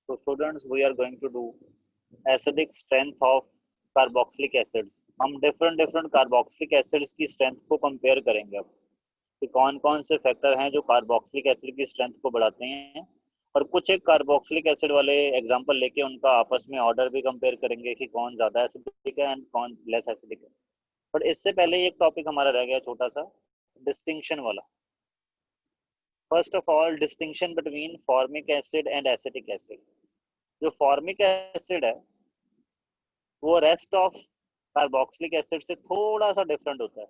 So students, we are going to do acidic strength of carboxylic acids. हम different different carboxylic acids की strength को compare करेंगे अब कि कौन कौन से फैक्टर हैं जो कार्बोक्सिलिक एसिड की स्ट्रेंथ को बढ़ाते हैं, और कुछ एक कार्बोक्सिलिक एसिड वाले एग्जांपल लेके उनका आपस में ऑर्डर भी कंपेयर करेंगे कि कौन ज़्यादा एसिडिक है एंड कौन लेस एसिडिक है। बट इससे पहले एक टॉपिक हमारा रह गया छोटा सा, डिस्टिंक्शन वाला। First of all, distinction between formic acid and acetic acid. जो फॉर्मिक एसिड है वो रेस्ट ऑफ कार्बोक्सिलिक एसिड से थोड़ा सा डिफरेंट होता है।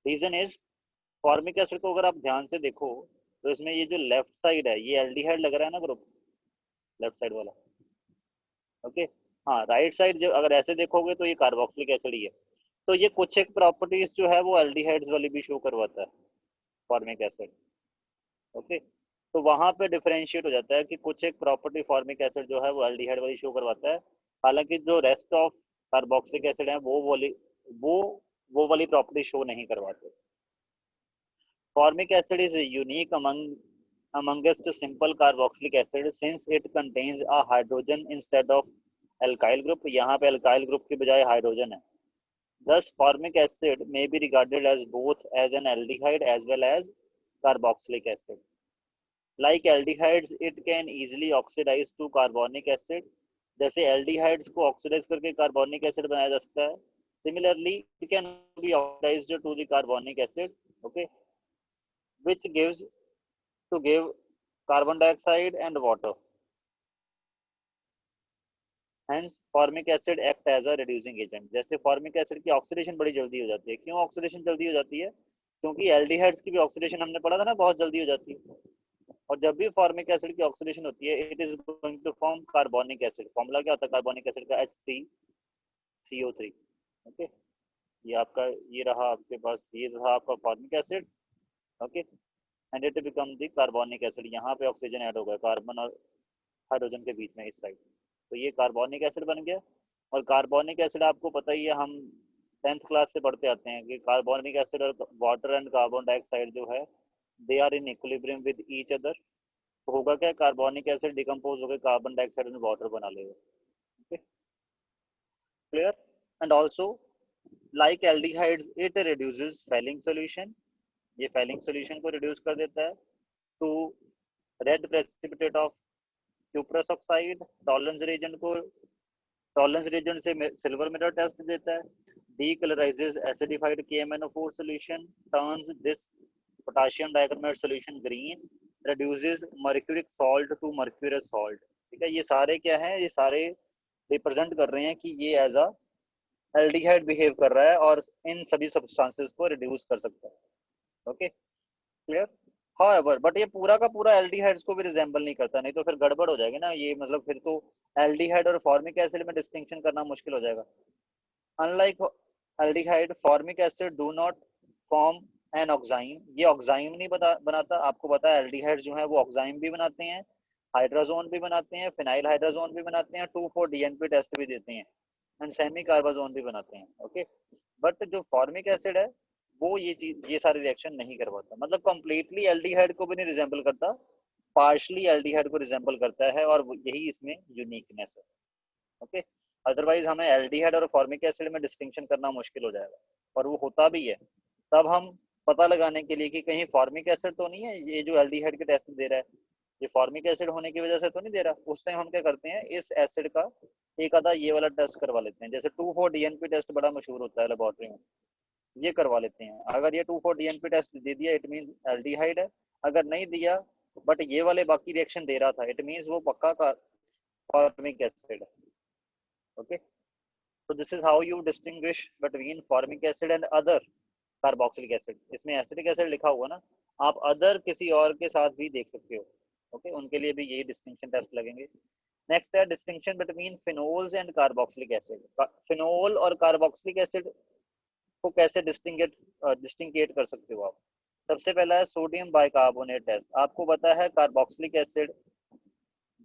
रीजन इज, फॉर्मिक एसिड को अगर आप ध्यान से देखो तो इसमें ये जो लेफ्ट साइड है ये एल्डिहाइड लग रहा है ना ग्रुप, लेफ्ट साइड वाला। ओके, हाँ, राइट साइड जो अगर ऐसे देखोगे तो ये कार्बोक्सिलिक एसिड ही है। तो ये कुछ एक प्रॉपर्टीज जो है वो एल्डिहाइड्स वाली भी शो करवाता है फॉर्मिक एसिड। ओके, तो वहां पे डिफरेंशिएट हो जाता है कि कुछ एक प्रॉपर्टी फॉर्मिक एसिड जो है वो एल्डिहाइड वाली शो करवाता है, हालांकि जो रेस्ट ऑफ कार्बोक्सिलिक एसिड है वो वो वाली प्रॉपर्टी शो नहीं करवाते। Formic acid is unique amongst simple carboxylic acid since it contains a hydrogen instead of alkyl group. यहाँ पे alkyl group की बजाय हाइड्रोजन है। Thus, formic acid may be regarded as both as an aldehyde as well as carboxylic acid. Like aldehydes, it can easily oxidize to carbonic acid. जैसे aldehydes को oxidize करके carbonic acid बनाया जा सकता है, similarly it can be oxidized to the carbonic acid, okay, which gives to give carbon dioxide and water. Hence formic acid act as a reducing agent. जैसे formic acid की oxidation बड़ी जल्दी हो जाती है। क्यों ऑक्सीडेशन जल्दी हो जाती है? क्योंकि एल्डिहाइड्स की भी ऑक्सीडेशन हमने पढ़ा था ना बहुत जल्दी हो जाती है। और जब भी फॉर्मिक एसिड की ऑक्सीडेशन होती है it is going to form carbonic acid. Formula क्या होता है कार्बोनिक एसिड का? H3CO3। ओके, ये आपका ये रहा आपके पास, ये रहा आपका formic acid. Okay, and it become the carbonic acid. यहाँ पे ऑक्सीजन ऐड हो गया कार्बन और हाइड्रोजन के बीच में इस साइड, तो ये कार्बोनिक एसिड बन गया। और कार्बोनिक एसिड आपको पता ही है, हम 10th क्लास से पढ़ते आते हैं कि कार्बोनिक एसिड और वाटर एंड कार्बन डाइऑक्साइड जो है they are in equilibrium with each other. तो होगा क्या, कार्बोनिक एसिड डिकम्पोज होकर कार्बन डाइऑक्साइड में वाटर बना लेगा। Okay, clear? And also like aldehydes it reduces Fehling solution. ये फैलिंग सॉल्यूशन को रिड्यूस कर देता है to red precipitate of cuprous oxide. Tollens reagent से सिल्वर मिरर टेस्ट देता है। Decolourises acidified KMnO4 solution, turns this potassium dichromate solution green, reduces mercuric salt to mercurous salt. ठीक है, ये सारे क्या है, ये सारे रिप्रेजेंट कर रहे हैं कि ये एज अ एल्डिहाइड बिहेव कर रहा है और इन सभी सब्सटेंसेस को रिड्यूस कर सकता है। Okay, clear? हाउएवर, बट ये पूरा का पूरा एल्डिहाइड्स को भी रिजेंबल नहीं करता, नहीं तो फिर गड़बड़ हो जाएगी ना ये, मतलब फिर तो एल्डिहाइड और फॉर्मिक एसिड में डिस्टिंक्शन करना मुश्किल हो जाएगा। Unlike aldehyde, formic acid do not form an oxime. ये ऑक्साइम नहीं बनाता। आपको पता है एल्डिहाइड जो है वो ऑक्साइम भी बनाते हैं, हाइड्रोजोन भी बनाते हैं, फिनाइल हाइड्रोजोन भी बनाते हैं, 2,4-DNP टेस्ट भी देते हैं, एंड सेमी कार्बाजोन भी बनाते हैं। ओके, बट जो फॉर्मिक एसिड है वो ये चीज, ये सारी रिएक्शन नहीं करवाता। मतलब कंप्लीटली एल्डिहाइड को भी नहीं रिजेंबल करता, पार्शली एल्डिहाइड को रिजेंबल करता है, और यही इसमें यूनिकनेस है। ओके, अदरवाइज हमें एल्डिहाइड और फॉर्मिक एसिड में डिस्टिंक्शन करना मुश्किल हो जाएगा, और वो होता भी है। तब हम पता लगाने के लिए कि कहीं फॉर्मिक एसिड तो नहीं है ये जो एल्डिहाइड के टेस्ट दे रहा है, ये फॉर्मिक एसिड होने की वजह से तो नहीं दे रहा, उस टाइम हम क्या करते हैं, इस एसिड का एक आधा ये वाला टेस्ट करवा लेते हैं। जैसे 2,4-DNP टेस्ट बड़ा मशहूर होता है लेबोरेटरी में, ये करवा लेते हैं। अगर ये 2,4-DNP टेस्ट दे दिया इट मीन एल्डिहाइड है, अगर नहीं दिया बट ये वाले बाकी रिएक्शन दे रहा था इट मीन वो पक्का का फॉर्मिक एसिड है। Okay, so this is how you distinguish between formic acid and other carboxylic acid। इसमें एसिटिक एसिड लिखा हुआ ना, आप अदर किसी और के साथ भी देख सकते हो। ओके, उनके लिए भी यही डिस्टिंक्शन टेस्ट लगेंगे। नेक्स्ट है distinction between phenols and carboxylic acid. Phenol और कार्बोक्सिलिक एसिड को कैसे डिस्टिंगेट कर सकते हो आप? सबसे पहला है सोडियम बाइकार्बोनेट टेस्ट। आपको पता है कार्बोक्सिलिक एसिड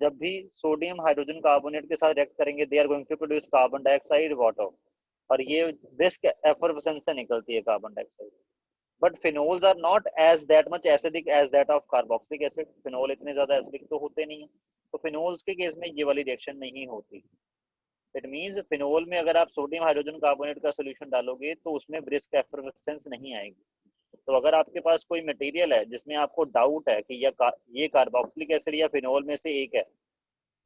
जब भी सोडियम हाइड्रोजन कार्बोनेट के साथ रिएक्ट करेंगे they are going to produce carbon dioxide water, और ये ब्रिस्क एफर्वेसेंस से निकलती है carbon dioxide. But phenols are not as that much acidic as that of carboxylic acid. Phenol इतने ज्यादा एसिडिक तो होते नहीं है। तो फिनोल्स के केस में ये वाली रिएक्शन नहीं होती। इट मींस फिनोल में अगर आप सोडियम हाइड्रोजन कार्बोनेट का सोल्यूशन डालोगे तो उसमें ब्रिस्क एफर्वेसेंस नहीं आएगी। तो अगर आपके पास कोई मटेरियल है जिसमें आपको डाउट है कि ये कार्बोक्सिलिक एसिड या फिनोल में से एक है,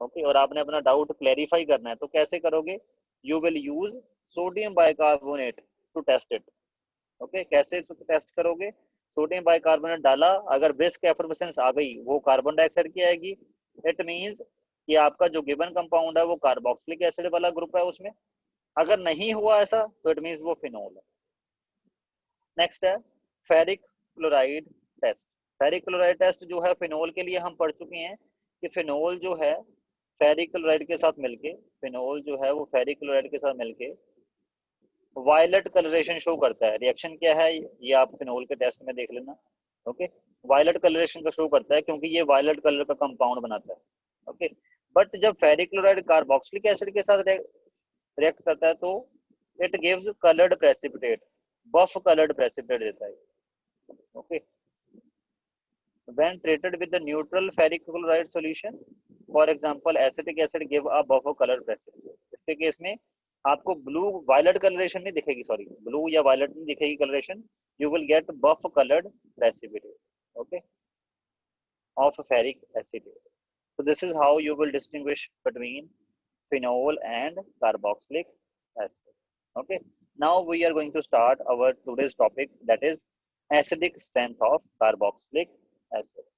ओके, और आपने अपना डाउट क्लैरिफाई करना है, तो कैसे करोगे? You will use sodium bicarbonate to test it. Okay, कैसे टेस्ट करोगे? सोडियम बाइकार्बोनेट डाला, अगर ब्रिस्क एफर्वेसेंस आ गई वो कार्बन डाइऑक्साइड की आएगी। इट मींस कि आपका जो गिवन कंपाउंड है वो कार्बोक्सिलिक एसिड वाला ग्रुप है उसमें। अगर नहीं हुआ ऐसा तो इट मींस वो फिनोल है। नेक्स्ट है ferric chloride test. Ferric chloride test जो है फिनोल के लिए हम पढ़ चुके हैं कि फिनोल जो है फेरिक क्लोराइड के साथ मिलके, फिनोल जो है वो फेरिक क्लोराइड के साथ मिलके वायलेट कलरेशन शो करता है। रिएक्शन क्या है ये आप फिनोल के टेस्ट में देख लेना। ओके, वायलेट कलरेशन का शो करता है क्योंकि ये वायलेट कलर का कंपाउंड बनाता है। ओके, बट जब फेरिक क्लोराइड कार्बोक्सिलिक एसिड के साथ रिएक्ट करता है तो it gives coloured precipitate, buff coloured precipitate देता है। Okay, when treated with the neutral ferric chloride solution, for example acetic acid give a buff color precipitate। इसके case में आपको ब्लू वायलेट कलरेशन नहीं दिखेगी, सॉरी ब्लू या violet नहीं दिखेगी colouration, you will get buff coloured precipitate, okay, of ferric acetate। So this is how you will distinguish between phenol and carboxylic acid। Okay, now we are going to start our today's topic, that is acidic strength of carboxylic acids।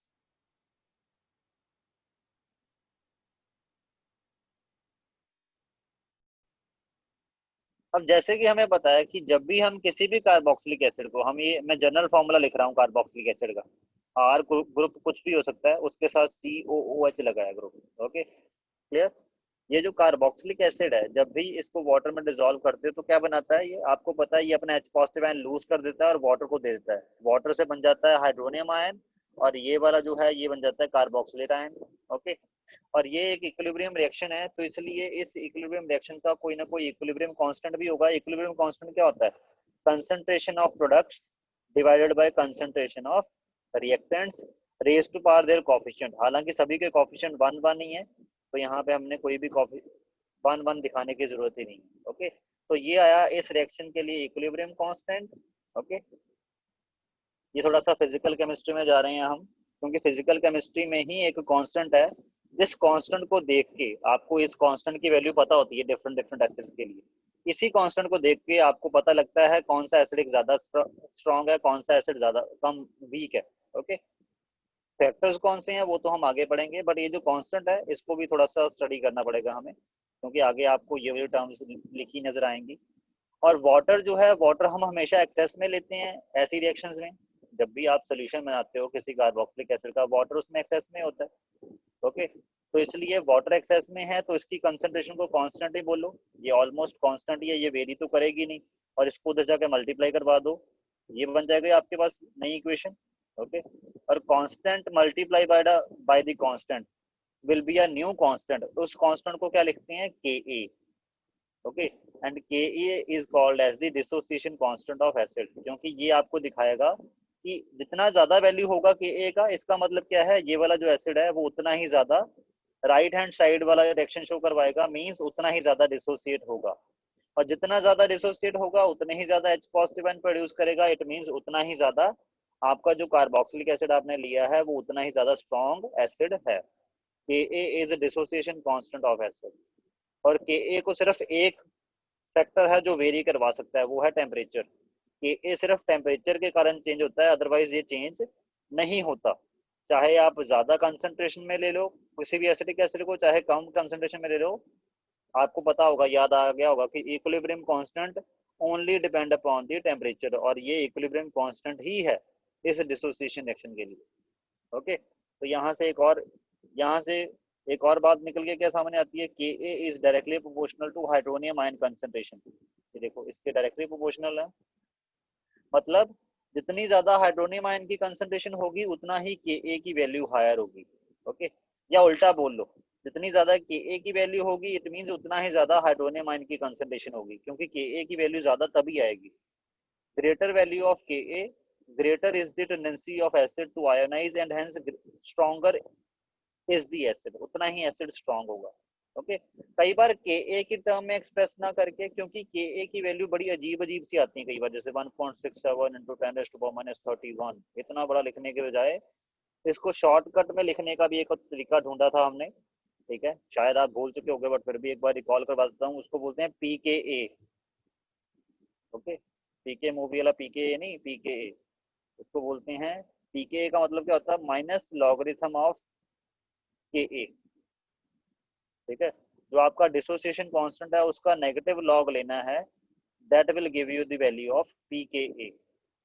अब जैसे कि हमें पता है कि जब भी हम किसी भी कार्बोक्सिलिक एसिड को, हम ये मैं जनरल फॉर्मूला लिख रहा हूँ कार्बोक्सिलिक एसिड का, आर ग्रुप कुछ भी हो सकता है, उसके साथ COOH लगाया ग्रुप। Okay, clear? ये जो कार्बोक्सिलिक एसिड है जब भी इसको वाटर में डिसॉल्व करते हैं तो क्या बनाता है, ये आपको पता है, ये अपना H पॉजिटिव आयन लूज कर देता है और वाटर को दे देता है। वाटर से बन जाता है हाइड्रोनियम आयन और ये वाला जो है ये बन जाता है कार्बोक्सिलेट आयन। ओके, और ये एक इक्विलिब्रियम रिएक्शन है, तो इसलिए इस इक्विलिब्रियम रिएक्शन का कोई ना कोई इक्विलिब्रियम कांस्टेंट भी होगा। इक्विलिब्रियम कांस्टेंट क्या होता है? Concentration of products divided by concentration of reactants raise to power their coefficient. हालांकि सभी के कोफिशिएंट 1 1 ही है, तो यहाँ पे हमने कोई भी कॉफी 1 1 दिखाने की जरूरत ही नहीं। ओके, तो ये आया इस रिएक्शन के लिए इक्विलिब्रियम कांस्टेंट। ओके, ये थोड़ा सा फिजिकल केमिस्ट्री में जा रहे हैं हम, क्योंकि फिजिकल केमिस्ट्री में ही एक कांस्टेंट है जिस कांस्टेंट को देख के आपको इस कांस्टेंट की वैल्यू पता होती है डिफरेंट डिफरेंट एसिड्स के लिए। इसी कांस्टेंट को देख के आपको पता लगता है कौन सा एसिड ज्यादा स्ट्रॉन्ग है, कौन सा एसिड ज्यादा कम वीक है। ओके, फैक्टर्स कौन से हैं वो तो हम आगे पढ़ेंगे, बट ये जो कांस्टेंट है इसको भी थोड़ा सा स्टडी करना पड़ेगा हमें, क्योंकि आगे आपको ये टर्म्स लिखी नजर आएंगी। और वाटर जो है, वाटर हम हमेशा एक्सेस में लेते हैं ऐसी रिएक्शंस में। जब भी आप सोल्यूशन बनाते हो किसी कार्बोक्सिलिक एसिड का, वाटर उसमें एक्सेस में होता है। ओके, तो इसलिए वाटर एक्सेस में है तो इसकी कंसंट्रेशन को कांस्टेंट ही बोलो। ये ऑलमोस्ट कांस्टेंट ही है, ये वेरी तो करेगी नहीं, और इसको उधर जाके मल्टीप्लाई करवा दो, ये बन जाएगा आपके पास नई इक्वेशन। ओके, और constant multiply by the constant will be a new constant. तो उस कांस्टेंट को क्या लिखते हैं? Ka। Okay, and Ka is called as the dissociation constant of acid, क्योंकि ये आपको दिखाएगा कि जितना ज्यादा वैल्यू होगा Ka का, इसका मतलब क्या है, ये वाला जो एसिड है वो उतना ही ज्यादा राइट हैंड साइड वाला रिएक्शन शो करवाएगा, मींस उतना ही ज्यादा डिसोसिएट होगा। और जितना ज्यादा डिसोसिएट होगा उतने ही ज्यादा H पॉजिटिव आयन प्रोड्यूस करेगा। इट मींस उतना ही ज्यादा आपका जो कार्बोक्सिलिक एसिड आपने लिया है वो उतना ही ज्यादा स्ट्रॉन्ग एसिड है। Ka is dissociation constant of acid. और Ka को सिर्फ एक फैक्टर है जो वेरी करवा सकता है, वो है टेम्परेचर। Ka सिर्फ टेम्परेचर के कारण चेंज होता है, अदरवाइज ये चेंज नहीं होता। चाहे आप ज्यादा कंसंट्रेशन में ले लो किसी भी एसिडिक एसिड को, चाहे कम कंसंट्रेशन में ले लो, आपको पता होगा, याद आ गया होगा कि equilibrium constant only depend upon the temperature, और ये इक्विलिब्रियम कांस्टेंट ही है इस डिसोसिएशन रिएक्शन के लिए। ओके, तो यहाँ से एक और बात निकल के क्या सामने आती है? Ka is directly proportional to hydronium ion concentration. ये देखो, इसके डायरेक्टली प्रोपोर्शनल है, मतलब जितनी ज्यादा हाइड्रोनियम आयन की कंसंट्रेशन होगी उतना ही Ka की वैल्यू हायर होगी। ओके, या उल्टा बोल लो, जितनी ज्यादा Ka की वैल्यू होगी इट मींस उतना ही ज्यादा हाइड्रोनियम आयन की कंसंट्रेशन होगी, क्योंकि Ka की वैल्यू ज्यादा तभी आएगी। Greater value of Ka, greater is the tendency of acid to ionize and hence stronger is the acid, उतना ही एसिड स्ट्रांग होगा। ओके, कई बार के की टर्म में एक्सप्रेस ना करके, क्योंकि के की वैल्यू बड़ी अजीब अजीब सी आती है कई बार, जैसे 1.67 इंटू 10⁻31, इतना बड़ा लिखने के बजाय इसको शॉर्टकट में लिखने का भी एक तरीका ढूंढा था हमने। ठीक है, शायद आप भूल चुके होंगे, बट फिर भी एक बार रिकॉल करवा देता हूँ। उसको बोलते हैं पीके। ओके, पीके मूवी वाला पीके नहीं, पीके उसको बोलते हैं। पीके का मतलब क्या होता है? माइनस लॉगरिथम ऑफ के। ठीक है, जो आपका डिसोसिएशन कांस्टेंट है उसका नेगेटिव लॉग लेना है, that will give you the value of pK.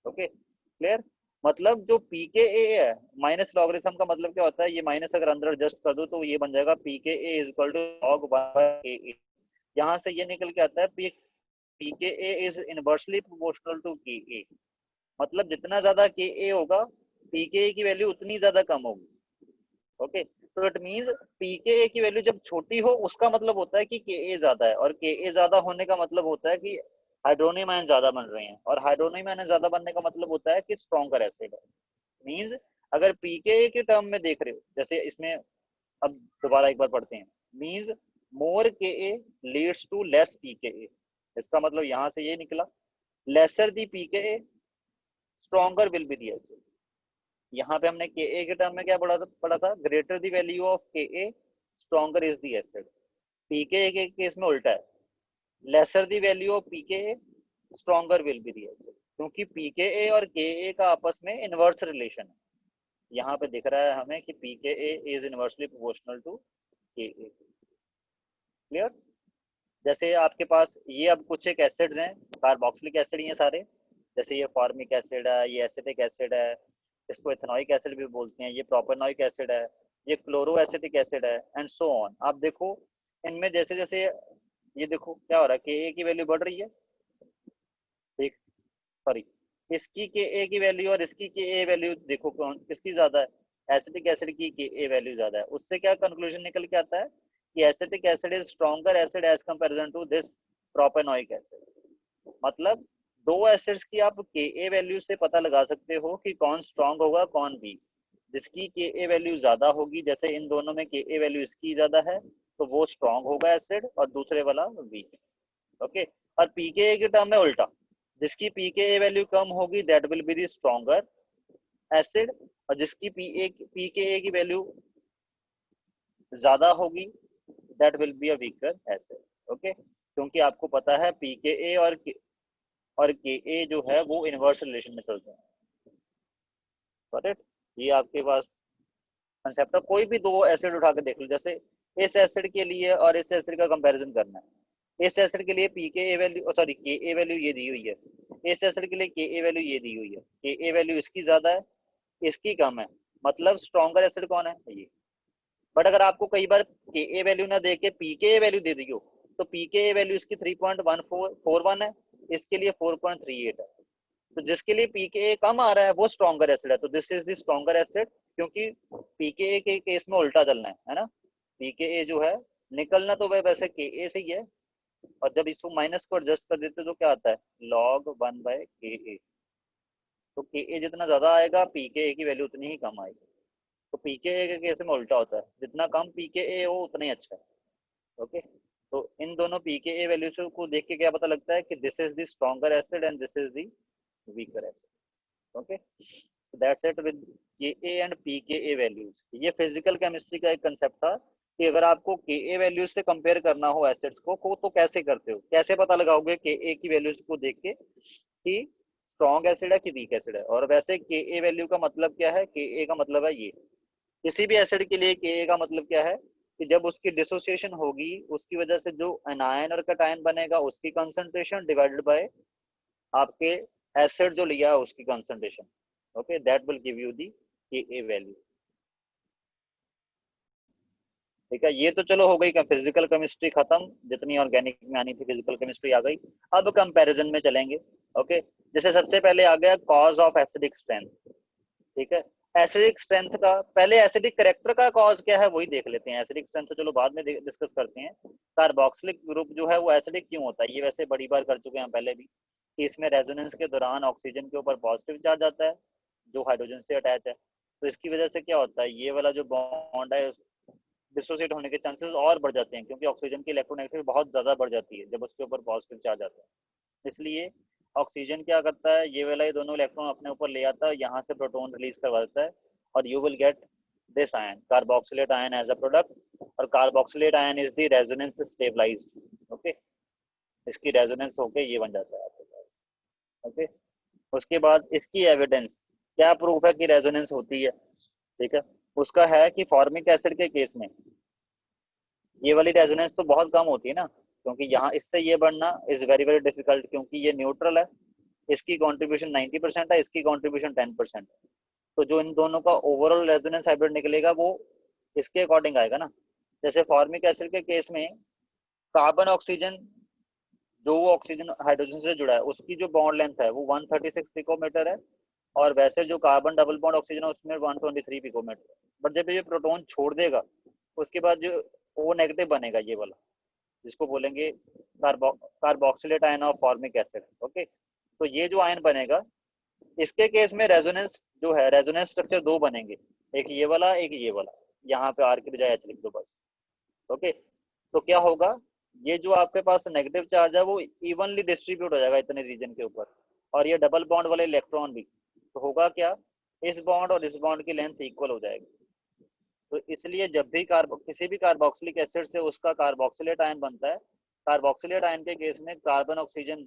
Okay, clear? मतलब जो पीके है, माइनस लॉगरिथम का मतलब क्या होता है? ये माइनस अगर अंदर एडजस्ट कर दो तो ये बन जाएगा पीके इज इक्वल टू लॉग के। यहाँ से ये निकल के आता है पीके इज इनवर्सली प्रोपोर्शनल टू के। मतलब जितना ज्यादा के होगा, पीके की वैल्यू उतनी ज्यादा कम होगी। ओके, तो इट मींस पीके की वैल्यू जब छोटी हो उसका मतलब होता है कि के ज्यादा है, और के ज्यादा होने का मतलब होता है कि हाइड्रोनियम आयन ज्यादा बन रहे हैं, और हाइड्रोनियम आयन ज्यादा बनने का मतलब होता है कि स्ट्रॉन्गर एसिड है। मींस अगर पीके के टर्म में देख रहे हो, जैसे इसमें अब दोबारा एक बार पढ़ते हैं। मींस मोर के लीड्स टू लेस पीके। इसका मतलब यहां से ये निकला, lesser the pK stronger will be the acid. यहाँ पे हमने के के टर्म में क्या पढ़ा था? Greater the value of K stronger is the acid. PK के केस में उल्टा है, lesser the value of pK stronger will be the acid, क्योंकि पीके और के का आपस में इनवर्स रिलेशन है। यहाँ पे दिख रहा है हमें कि पीके इज इनवर्सली प्रोपोर्शनल टू के। क्लियर? जैसे आपके पास ये अब कुछ एक एसिड्स हैं, कार्बोक्सिलिक एसिड ये सारे, जैसे ये फॉर्मिक एसिड है, ये एसिटिक एसिड है, इसको इथेनोइक एसिड भी बोलते हैं, ये प्रोपेनोइक एसिड है, ये क्लोरो एसिटिक एसिड है, एंड सो ऑन। आप देखो इनमें जैसे जैसे ये देखो क्या हो रहा है, के की वैल्यू बढ़ रही है। ठीक, सॉरी, इसकी के की वैल्यू और इसकी के वैल्यू देखो कौन किसकी ज्यादा है? एसिटिक एसिड की के वैल्यू ज्यादा है। उससे क्या कंक्लूजन निकल के आता है कि acetic acid is stronger acid as comparison to this propanoic acid. मतलब दो एसिड्स की आप के वैल्यू से पता लगा सकते हो कि कौन स्ट्रॉन्ग होगा कौन वीक। जिसकी के वैल्यू ज्यादा होगी, जैसे इन दोनों में के वैल्यू इसकी ज्यादा है, तो वो स्ट्रॉन्ग होगा एसिड, और दूसरे वाला वीक। ओके, और पीके के टर्म में उल्टा, जिसकी पीके वैल्यू कम होगी that will be the stronger acid, और जिसकी पीके की वैल्यू ज्यादा होगी that will be a weaker acid. Okay, क्योंकि आपको पता है पीके और के जो है वो इनवर्स रिलेशन में चलते हैं। करेक्ट? ये आपके पास कंसेप्ट है। कोई भी दो एसिड उठा के देख लो, जैसे इस एसिड के लिए और इस एसिड का कंपैरिजन करना है। इस एसिड के लिए पीके वैल्यू, सॉरी के वैल्यू ये दी हुई है, इस एसिड के लिए के वैल्यू ये दी हुई है, के वैल्यू इसकी ज्यादा है, इसकी कम है, मतलब स्ट्रॉन्गर एसिड कौन है? ये। बट अगर आपको कई बार के वैल्यू ना दे के पीके वैल्यू दे दी हो, तो पीके वैल्यू इसकी 3.1441 है, इसके लिए 4.38 है, तो जिसके लिए पीके कम आ रहा है वो स्ट्रॉन्गर एसिड है, तो this is the stronger acid. क्योंकि पीके के केस में उल्टा चलना है ना? पीके जो है निकलना तो वह वैसे के से ही है, और जब इसको माइनस को एडजस्ट कर देते तो क्या आता है? log 1/के। तो के जितना ज्यादा आएगा पीके की वैल्यू उतनी ही कम आएगी। तो पीके के केस में उल्टा होता है, जितना कम पीके हो उतना ही अच्छा है। ओके, तो इन दोनों पीके वैल्यूज को देख के क्या पता लगता है कि this is the stronger acid and this is the weaker acid. Okay, that's it with के एंड पीके वैल्यूज। ये फिजिकल केमिस्ट्री का एक कंसेप्ट था कि अगर आपको के वैल्यूज से कंपेयर करना हो एसिड्स को तो कैसे करते हो, कैसे पता लगाओगे के की वैल्यूज को देख के कि स्ट्रॉन्ग एसिड है कि वीक एसिड है। और वैसे के वैल्यू का मतलब क्या है? के का मतलब है ये, किसी भी एसिड के लिए के का मतलब क्या है कि जब उसकी डिसोसिएशन होगी उसकी वजह से जो एनायन और कैटायन बनेगा उसकी कंसंट्रेशन डिवाइडेड बाय आपके एसिड जो लिया है उसकी concentration. Okay, that will give you the K value. ठीक है, ये तो चलो हो गई फिजिकल केमिस्ट्री खत्म, जितनी ऑर्गेनिक में आनी थी फिजिकल केमिस्ट्री आ गई। अब कंपैरिजन में चलेंगे। ओके, जैसे सबसे पहले आ गया कॉज ऑफ एसिडिक स्ट्रेंथ। ठीक है, एसिडिक स्ट्रेंथ का पहले एसिडिक करेक्टर का कॉज क्या है वही देख लेते हैं। एसिडिक स्ट्रेंथ तो चलो बाद में डिस्कस करते हैं। कार्बोक्सिलिक ग्रुप जो है वो एसिडिक क्यों होता है, ये वैसे बड़ी बार कर चुके हैं पहले भी, कि इसमें रेजोनेंस के दौरान ऑक्सीजन के ऊपर पॉजिटिव चार्ज आता है जो हाइड्रोजन से अटैच है। तो इसकी वजह से क्या होता है, ये वाला जो बॉन्ड है डिसोसिएट होने के चांसेस और बढ़ जाते हैं, क्योंकि ऑक्सीजन की इलेक्ट्रोनेगेटिविटी बहुत ज़्यादा बढ़ जाती है जब उसके ऊपर पॉजिटिव चार्ज आता है। इसलिए ऑक्सीजन क्या करता है, ये वाला ये दोनों इलेक्ट्रॉन अपने ऊपर ले आता है, यहाँ से प्रोटॉन रिलीज करवा देता है, और you will get this ion, carboxylate ion as a product. और carboxylate ion is the resonance stabilized. Okay, इसकी रेजोनेंस होके ये बन जाता है आपके पास। ओके, उसके बाद इसकी एविडेंस क्या प्रूफ है कि रेजोनेंस होती है, ठीक है, उसका है कि फॉर्मिक एसिड के केस में ये वाली रेजोनेंस तो बहुत कम होती है ना, क्योंकि यहाँ इससे ये बढ़ना इज वेरी वेरी डिफिकल्ट, क्योंकि ये न्यूट्रल है, इसकी कंट्रीब्यूशन 90% है, इसकी कंट्रीब्यूशन 10%। तो जो इन दोनों का ओवरऑल रेजोनेंस हाइब्रिड निकलेगा वो इसके अकॉर्डिंग आएगा ना। जैसे फॉर्मिक एसिड के केस में कार्बन ऑक्सीजन, जो वो ऑक्सीजन हाइड्रोजन से जुड़ा है, उसकी जो बॉन्ड लेंथ है वो 136 पिकोमीटर है, और वैसे जो कार्बन डबल बॉन्ड ऑक्सीजन है उसमें 123 पिकोमीटर है। बट जब ये प्रोटॉन छोड़ देगा उसके बाद जो ओ नेगेटिव बनेगा ये वाला, जिसको बोलेंगे carboxylate ion of formic acid. Okay, तो ये जो आयन बनेगा इसके केस में रेजोनेंस जो है, रेजोनेंस स्ट्रक्चर दो बनेंगे, एक ये वाला एक ये वाला, यहाँ पे आर के बजाय एच लिख दो बस। ओके, तो क्या होगा, ये जो आपके पास नेगेटिव चार्ज है वो इवनली डिस्ट्रीब्यूट हो जाएगा इतने रीजन के ऊपर, और ये डबल बॉन्ड वाले इलेक्ट्रॉन भी, तो होगा क्या, इस बॉन्ड और इस बॉन्ड की लेंथ इक्वल हो जाएगी। तो इसलिए जब भी किसी भी कार्बोक्सिलिक एसिड से उसका कार्बोक्सिलेट आयन बनता है, कार्बोक्सिलेट आयन के केस में कार्बन ऑक्सीजन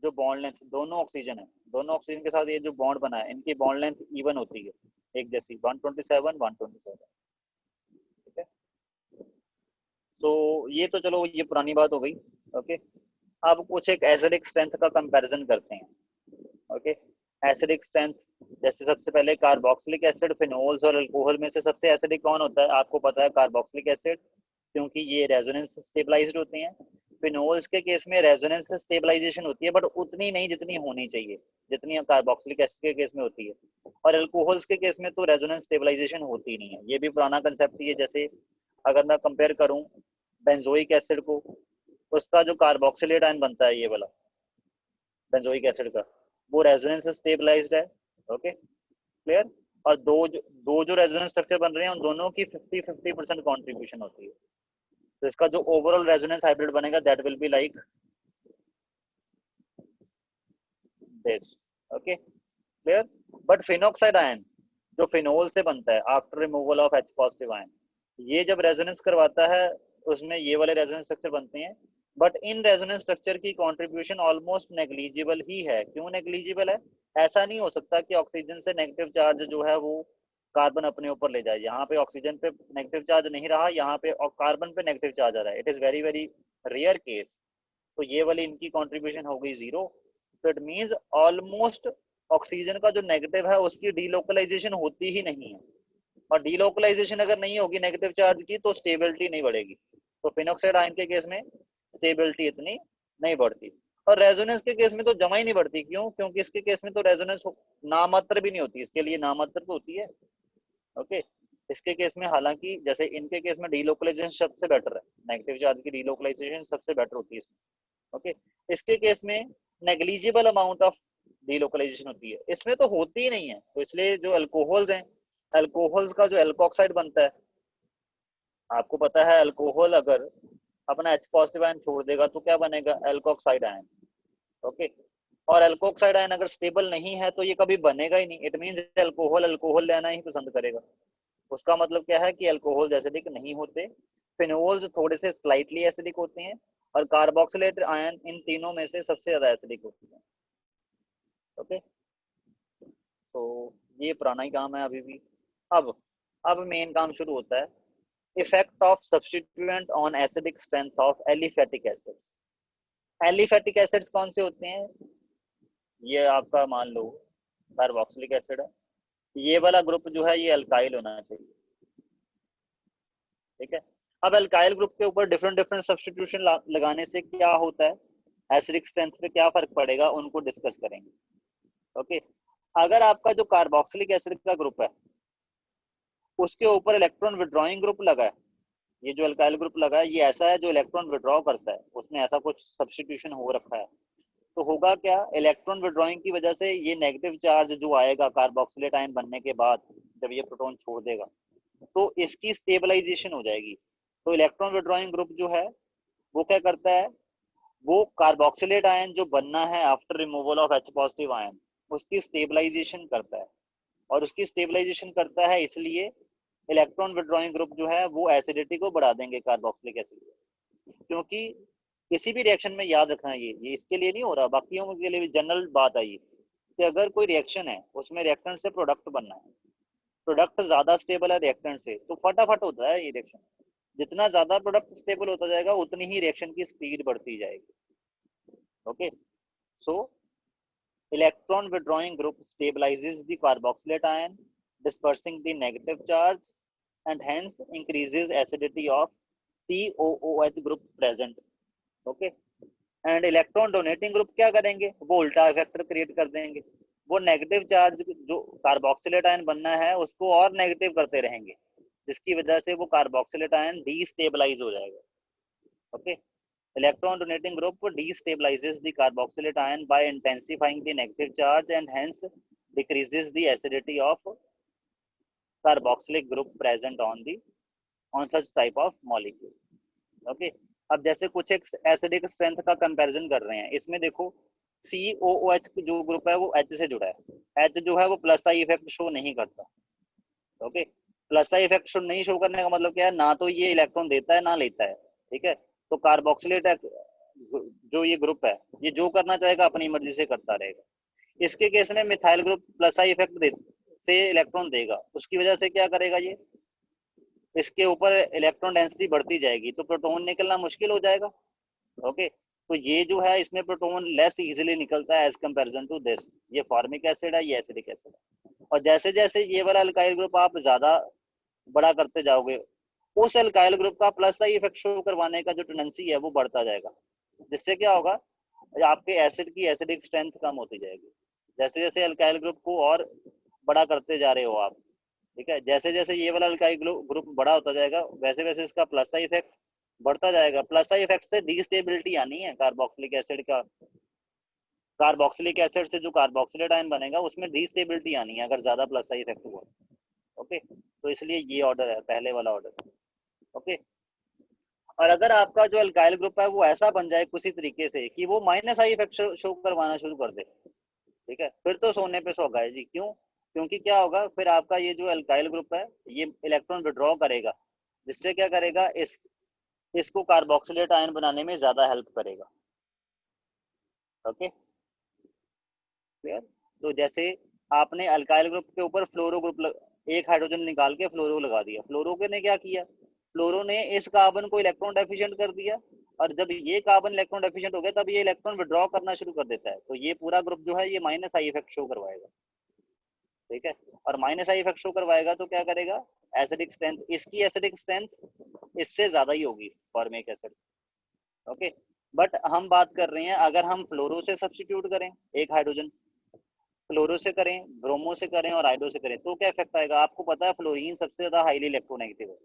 जो बॉन्ड लेंथ, दोनों ऑक्सीजन है, दोनों ऑक्सीजन के साथ ये जो बॉन्ड बना है इनकी बॉन्ड लेंथ इवन होती है, एक जैसी 127 127। ठीक है, तो ये तो चलो ये पुरानी बात हो गई। ओके, अब कुछ एक एसिडिक स्ट्रेंथ का कंपैरिजन करते हैं। ओके, एसिडिक स्ट्रेंथ, जैसे सबसे पहले कार्बोक्सिलिक एसिड, फिनोल्स और अल्कोहल में से सबसे एसिडिक कौन होता है, आपको पता है कार्बोक्सिलिक एसिड, क्योंकि ये रेजोनेंस स्टेबलाइज्ड होते हैं। फिनोल्स के केस में रेजोनेंस स्टेबलाइजेशन होती है बट उतनी नहीं जितनी होनी चाहिए, जितनी कार्बोक्सिलिक एसिड के केस में होती है। और अल्कोहल्स के केस में तो रेजोनेंस स्टेबलाइजेशन होती नहीं है, ये भी पुराना कंसेप्ट ही है। जैसे अगर मैं कंपेयर करूं बेंजोइक एसिड को, उसका जो कार्बोक्सिलेट आयन बनता है ये वाला बेंजोइक एसिड का, वो रेजोनेंस स्टेबलाइज्ड है। Okay, clear. और दो जो रेजोनेंस स्ट्रक्चर बन रहे हैं उन दोनों की 50-50% कॉन्ट्रीब्यूशन होती है। तो इसका जो ओवरऑल रेजोनेंस हाइब्रिड बनेगा that will be like this. Okay, clear. But phenoxide ion जो फिनोल से बनता है after removal of H positive ion, ये जब रेजोनेंस करवाता है उसमें ये वाले रेजोनेंस स्ट्रक्चर बनते हैं, बट इन रेजोनेंस स्ट्रक्चर की कंट्रीब्यूशन ऑलमोस्ट नेग्लिजिबल ही है। क्यों नेग्लिजिबल है, ऐसा नहीं हो सकता कि ऑक्सीजन से नेगेटिव चार्ज जो है वो कार्बन अपने ऊपर ले जाए। यहाँ पे ऑक्सीजन पे नेगेटिव चार्ज नहीं रहा, यहाँ पे कार्बन पे नेगेटिव चार्ज आ रहा है, it is very very rare case. तो ये वाली इनकी कंट्रीब्यूशन हो गई जीरो। तो इट मींस ऑलमोस्ट ऑक्सीजन का जो नेगेटिव है उसकी डीलोकलाइजेशन होती ही नहीं है, और डीलोकलाइजेशन अगर नहीं होगी नेगेटिव चार्ज की तो स्टेबिलिटी नहीं बढ़ेगी। तो फिनोक्साइड आयन के केस में स्टेबिलिटी इतनी नहीं बढ़ती, और रेजोनेंस के केस में तो जमा ही नहीं बढ़ती। क्यों, क्योंकि इसके केस में तो रेजोनेंस नामात्र भी नहीं होती, इसके लिए नामात्र तो होती है। ओके, इसके केस में हालांकि जैसे इनके केस में डीलोकलाइजेशन सबसे बेटर है, नेगेटिव चार्ज की डीलोकलाइजेशन सबसे बेटर होती है इसमें। ओके, इसके केस में नेग्लिजिबल अमाउंट ऑफ डीलोकलाइजेशन होती है, इसमें तो होती ही नहीं है। तो इसलिए जो अल्कोहल्स हैं, अल्कोहल्स का जो एल्कोक्साइड बनता है, आपको पता है अल्कोहल अगर अपना H पॉजिटिव आयन छोड़ देगा तो क्या बनेगा, एल्कोक्साइड आयन। ओके, और एल्कोक्साइड आयन अगर स्टेबल नहीं है तो ये कभी बनेगा ही नहीं। इट मींस अल्कोहल अल्कोहल लेना ही पसंद करेगा। उसका मतलब क्या है कि अल्कोहल एसिडिक नहीं होते, फिनोल्स थोड़े से स्लाइटली एसिडिक होते हैं, और कार्बोक्सिलेट आयन इन तीनों में से सबसे ज्यादा एसिडिक होती है। ओके, तो ये पुराना ही काम है अभी भी। अब मेन काम शुरू होता है, effect of substituent on acidic strength of aliphatic acids. Aliphatic acids कौन से होते हैं, ये आपका मान लो कार्बोक्सिलिक एसिड है, ये वाला ग्रुप जो है ये अल्काइल होना चाहिए। ठीक है, अब अल्काइल ग्रुप के ऊपर डिफरेंट डिफरेंट सब्स्टिट्यूशन लगाने से क्या होता है, एसिडिक स्ट्रेंथ पे क्या फर्क पड़ेगा, उनको डिस्कस करेंगे। ओके, अगर आपका जो कार्बोक्सिलिक एसिड का ग्रुप है उसके ऊपर इलेक्ट्रॉन विड्रॉइंग ग्रुप लगा है, ये जो अल्काइल ग्रुप लगा है ये ऐसा है जो इलेक्ट्रॉन विड्रॉ करता है, उसमें ऐसा कुछ सब्स्टिट्यूशन हो रखा है, तो होगा क्या, इलेक्ट्रॉन विड्रॉइंग की वजह से ये नेगेटिव चार्ज जो आएगा कार्बोक्सिलेट आयन बनने के बाद जब ये प्रोटॉन छोड़ देगा तो इसकी स्टेबलाइजेशन हो जाएगी। तो इलेक्ट्रॉन विड्रॉइंग ग्रुप जो है वो क्या करता है, वो कार्बोक्सिलेट आयन जो बनना है after removal of H positive ion उसकी स्टेबलाइजेशन करता है, और उसकी स्टेबलाइजेशन करता है इसलिए इलेक्ट्रॉन विड्रॉइंग ग्रुप जो है वो एसिडिटी को बढ़ा देंगे कार्बोक्सिलिक एसिड। क्योंकि किसी भी रिएक्शन में याद रखना, ये इसके लिए नहीं हो रहा, बाकियों के लिए भी जनरल बात आई कि अगर कोई रिएक्शन है उसमें रिएक्टेंट से प्रोडक्ट बनना है, प्रोडक्ट ज्यादा स्टेबल है रिएक्टेंट से तो फटाफट होता है ये रिएक्शन। जितना ज्यादा प्रोडक्ट स्टेबल होता जाएगा उतनी ही रिएक्शन की स्पीड बढ़ती जाएगी। Okay, so electron withdrawing group stabilizes the carboxylate ion, dispersing the negative charge and hence increases acidity of COOH group present. Okay, and electron donating group क्या करेंगे, वो उल्टा इफेक्ट क्रिएट कर देंगे, वो नेगेटिव चार्ज जो कार्बोक्सिलेट आयन बनना है उसको और नेगेटिव करते रहेंगे, जिसकी वजह से वो कार्बोक्सिलेट आयन डीस्टेबलाइज हो जाएगा। Okay, electron donating group destabilizes the carboxylate ion by intensifying the negative charge and hence decreases the acidity of carboxylic group present on such type of molecule. Okay, अब जैसे कुछ एक acidic strength का comparison कर रहे हैं, इसमें देखो COOH जो ग्रुप है वो H से जुड़ा है, H जो है वो प्लस आई इफेक्ट शो नहीं करता। ओके, प्लस आई इफेक्ट शो नहीं शो करने का मतलब क्या है, ना तो ये इलेक्ट्रॉन देता है ना लेता है। ठीक है, तो कार्बोक्सिलेट जो ये ग्रुप है ये जो करना चाहेगा अपनी मर्जी से करता रहेगा। इसके केस में methyl group plus I effect से इलेक्ट्रॉन देगा, उसकी वजह से क्या करेगा, ये इसके ऊपर इलेक्ट्रॉन डेंसिटी बढ़ती जाएगी तो प्रोटॉन निकलना मुश्किल हो जाएगा। ओके, तो ये जो है इसमें प्रोटॉन लेस इजीली निकलता है एज कंपैरिजन टू दिस, ये फॉर्मिक एसिड है, ये एसिडिक एसिड है। और जैसे जैसे ये वाला अल्काइल ग्रुप आप ज्यादा बड़ा करते जाओगे उस अल्काइल ग्रुप का प्लस आई इफेक्ट शो करवाने का जो टेंडेंसी है वो बढ़ता जाएगा, जिससे क्या होगा, आपके एसिड की एसिडिक स्ट्रेंथ कम होती जाएगी। जैसे जैसे अल्काइल ग्रुप को और बड़ा करते जा रहे हो आप, ठीक है, जैसे जैसे ये वाला अल्काइल ग्रुप बड़ा होता जाएगा वैसे वैसे इसका प्लस आई इफेक्ट बढ़ता जाएगा। प्लस आई इफेक्ट से डीस्टेबिलिटी आनी है कार्बोक्सिलिक एसिड का, कार्बोक्सिलिक एसिड से जो कार्बोक्सिलेट आयन बनेगा उसमें डीस्टेबिलिटी आनी है अगर ज्यादा प्लस आई इफेक्ट हुआ। ओके, तो इसलिए ये ऑर्डर है, पहले वाला ऑर्डर। ओके, और अगर आपका जो अल्काइल ग्रुप है वो ऐसा बन जाए किसी तरीके से कि वो माइनस आई इफेक्ट शो करवाना शुरू कर दे, ठीक है, फिर तो सोने पे सुहागा है जी। क्यों, क्योंकि क्या होगा, फिर आपका ये जो अल्काइल ग्रुप है ये इलेक्ट्रॉन विड्रॉ करेगा, जिससे क्या करेगा, इसको कार्बोक्सिलेट आयन बनाने में ज्यादा हेल्प करेगा। Okay clear. तो जैसे आपने अल्काइल ग्रुप के ऊपर फ्लोरो ग्रुप एक हाइड्रोजन निकाल के फ्लोरो लगा दिया, फ्लोरो के ने क्या किया, फ्लोरो ने इस कार्बन को इलेक्ट्रॉन डेफिशिएंट कर दिया, और जब ये कार्बन इलेक्ट्रॉन डेफिशिएंट हो गया तब ये इलेक्ट्रॉन विड्रॉ करना शुरू कर देता है, तो ये पूरा ग्रुप जो है ये माइनस आई इफेक्ट शो करवाएगा। ठीक है, और माइनस आई इफेक्ट शो करवाएगा तो क्या करेगा, एसिडिक स्ट्रेंथ, इसकी एसिडिक स्ट्रेंथ इससे ज्यादा ही होगी फॉर्मिक एसिड। ओके, बट हम बात कर रहे हैं अगर हम फ्लोरो से सब्स्टिट्यूट करें एक हाइड्रोजन, फ्लोरो से करें, ब्रोमो से करें और आइडो से करें तो क्या इफेक्ट आएगा। आपको पता है फ्लोरीन सबसे ज्यादा हाईली इलेक्ट्रोनेगेटिव है,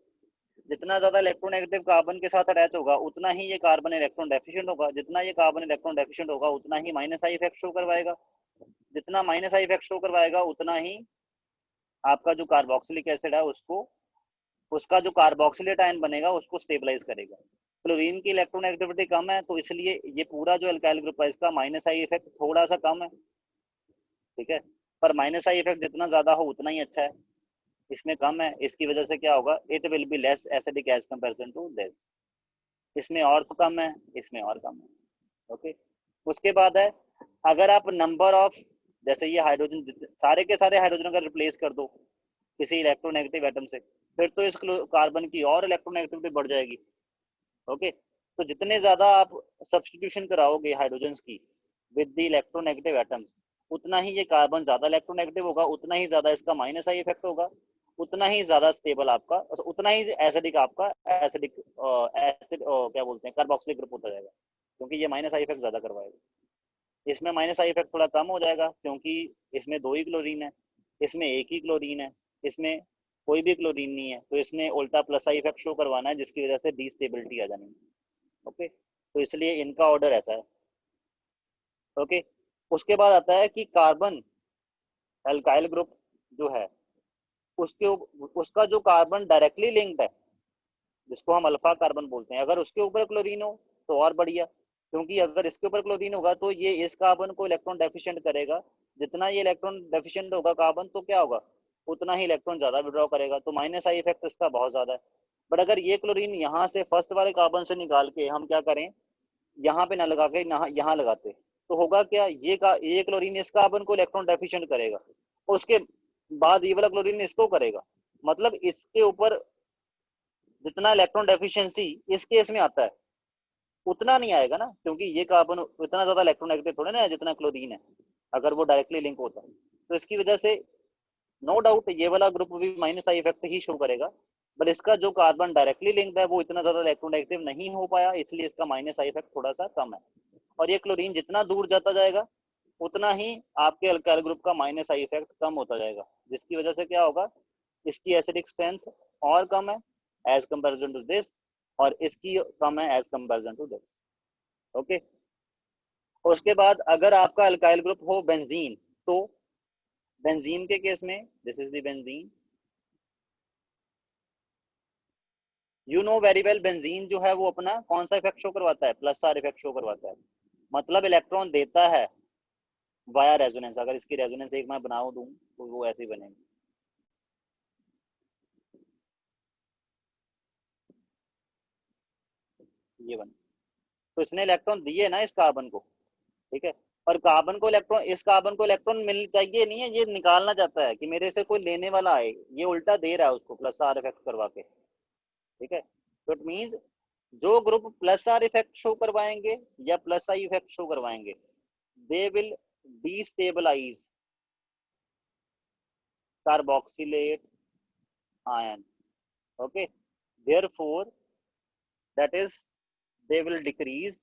जितना ज्यादा इलेक्ट्रोनेगेटिव कार्बन के साथ अटैच होगा उतना ही ये कार्बन इलेक्ट्रॉन डेफिशिएंट होगा, जितना ये कार्बन इलेक्ट्रॉन डेफिशिएंट होगा उतना ही माइनस आई इफेक्ट शो करवाएगा, जितना माइनस आई इफेक्ट शो करवाएगा उतना ही आपका जो कार्बोक्सिलिक एसिड है उसको, उसका जो कार्बोक्सिलेट आयन बनेगा उसको स्टेबलाइज करेगा। क्लोरीन की इलेक्ट्रोनेगेटिविटी कम है तो इसलिए ये पूरा जो अल्काइल ग्रुप है इसका माइनस आई इफेक्ट थोड़ा सा कम है। ठीक है, पर माइनस आई इफेक्ट जितना ज्यादा हो उतना ही अच्छा है, इसमें कम है, इसकी वजह से क्या होगा, it will be less acidic as comparison to this. इसमें और तो कम है, इसमें और कम है। ओके, उसके बाद है अगर आप नंबर ऑफ, जैसे ये हाइड्रोजन सारे के सारे हाइड्रोजन अगर रिप्लेस कर दो किसी इलेक्ट्रोनेगेटिव एटम से फिर तो इस कार्बन की और इलेक्ट्रोनेगेटिविटी बढ़ जाएगी। ओके, तो जितने ज्यादा आप सब्स्टिट्यूशन कराओगे हाइड्रोजन की विद द इलेक्ट्रोनेगेटिव एटम्स उतना ही ये कार्बन ज्यादा इलेक्ट्रोनेगेटिव होगा, उतना ही ज्यादा इसका माइनस आई इफेक्ट होगा, उतना ही ज्यादा स्टेबल आपका, उतना ही एसिडिक आपका एसिडिक एसिड क्या बोलते हैं कार्बोक्सिलिक ग्रुप होता जाएगा, क्योंकि ये माइनस आई इफेक्ट ज्यादा करवाएगा। इसमें माइनस आई इफेक्ट थोड़ा कम हो जाएगा क्योंकि इसमें दो ही क्लोरीन है, इसमें एक ही क्लोरीन है, इसमें कोई भी क्लोरीन नहीं है, तो इसमें उल्टा प्लस आई इफेक्ट शो करवाना है जिसकी वजह से डीस्टेबिलिटी आ जानी है। ओके, तो इसलिए इनका ऑर्डर ऐसा है। ओके, उसके बाद आता है कि कार्बन अल्काइल ग्रुप जो है उसके उसका जो कार्बन डायरेक्टली लिंक्ड है, जिसको हम अल्फा कार्बन बोलते हैं। अगर उसके ऊपर क्लोरीन हो तो और बढ़िया, क्योंकि अगर इसके ऊपर क्लोरीन होगा तो ये इस कार्बन को इलेक्ट्रॉन डेफिशिएंट करेगा। जितना ये इलेक्ट्रॉन डेफिशिएंट होगा कार्बन, तो क्या होगा, उतना ही इलेक्ट्रॉन ज्यादा विड्रॉ करेगा, तो माइनस आई इफेक्ट इसका बहुत ज्यादा है। बट अगर ये क्लोरीन यहाँ से फर्स्ट वाले कार्बन से निकाल के हम क्या करें, यहाँ पे ना लगा के यहाँ लगाते, तो होगा क्या, ये क्लोरीन इस कार्बन को इलेक्ट्रॉन डेफिशिएंट करेगा, उसके बाद ये वाला क्लोरीन इसको करेगा। मतलब इसके ऊपर जितना इलेक्ट्रॉन डेफिशिएंसी इस केस में आता है उतना नहीं आएगा ना, क्योंकि ये कार्बन उतना ज्यादा इलेक्ट्रोनेगेटिव थोड़े ना है जितना क्लोरीन है, अगर वो डायरेक्टली लिंक होता है। तो इसकी वजह से नो डाउट ये वाला ग्रुप भी minus I effect he show करेगा, बट इसका जो कार्बन डायरेक्टली लिंक्ड है वो इतना ज्यादा इलेक्ट्रोनेगेटिव नहीं हो पाया, इसलिए इसका माइनस आई इफेक्ट थोड़ा सा कम है। और ये क्लोरीन जितना दूर जाता जाएगा उतना ही आपके अल्काइल ग्रुप का माइनस आई इफेक्ट कम होता जाएगा, जिसकी वजह से क्या होगा, इसकी एसिडिक स्ट्रेंथ और कम है एज कंपेरिजन टू दिस, और इसकी कम है as comparison to this. Okay, उसके बाद अगर आपका अल्काइल ग्रुप हो बेंजीन, तो बेंजीन के केस में this is the benzene, you know very well, benzene जो है वो अपना कौन सा इफेक्ट शो करवाता है, प्लस आर इफेक्ट शो करवाता है, मतलब इलेक्ट्रॉन देता है वाया रेजोनेंस। अगर इसकी रेजोनेंस एक मैं बनाऊ दूं तो वो ऐसे ही बनेगी, ये बने। तो इसने इलेक्ट्रॉन दिए ना इस कार्बन को, ठीक है, और कार्बन को इलेक्ट्रॉन, इस कार्बन को इलेक्ट्रॉन मिल चाहिए नहीं है, ये निकालना चाहता है कि मेरे से कोई लेने वाला आए, ये उल्टा दे रहा है उसको प्लस आर इफेक्ट करवा के, ठीक है। तो इट मींस जो group plus are effect show करवाएंगे या प्लस आई इफेक्ट शो करवाएंगे, they will destabilize carboxylate ion, okay, therefore that is they will decrease,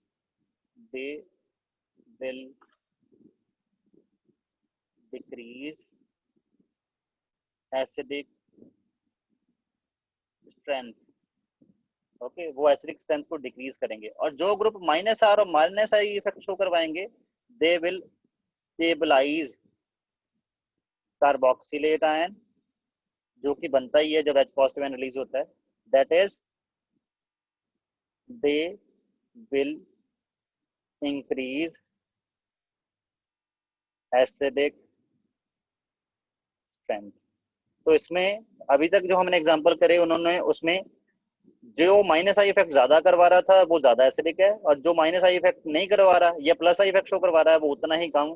they will decrease acidic strength, okay, वो एसिडिक स्ट्रेंथ को डिक्रीज करेंगे। और जो group minus R और minus I effect show करवाएंगे, they will stabilise carboxylate ion, जो कि बनता ही है जब H पॉजिटिव आयन रिलीज होता है, that is they will increase acidic strength. तो इसमें अभी तक जो हमने एग्जांपल करे उन्होंने, उसमें जो माइनस आई इफेक्ट ज्यादा करवा रहा था वो ज्यादा एसिडिक है, और जो माइनस आई इफेक्ट नहीं करवा रहा या प्लस आई इफेक्ट शो करवा रहा है वो उतना ही कम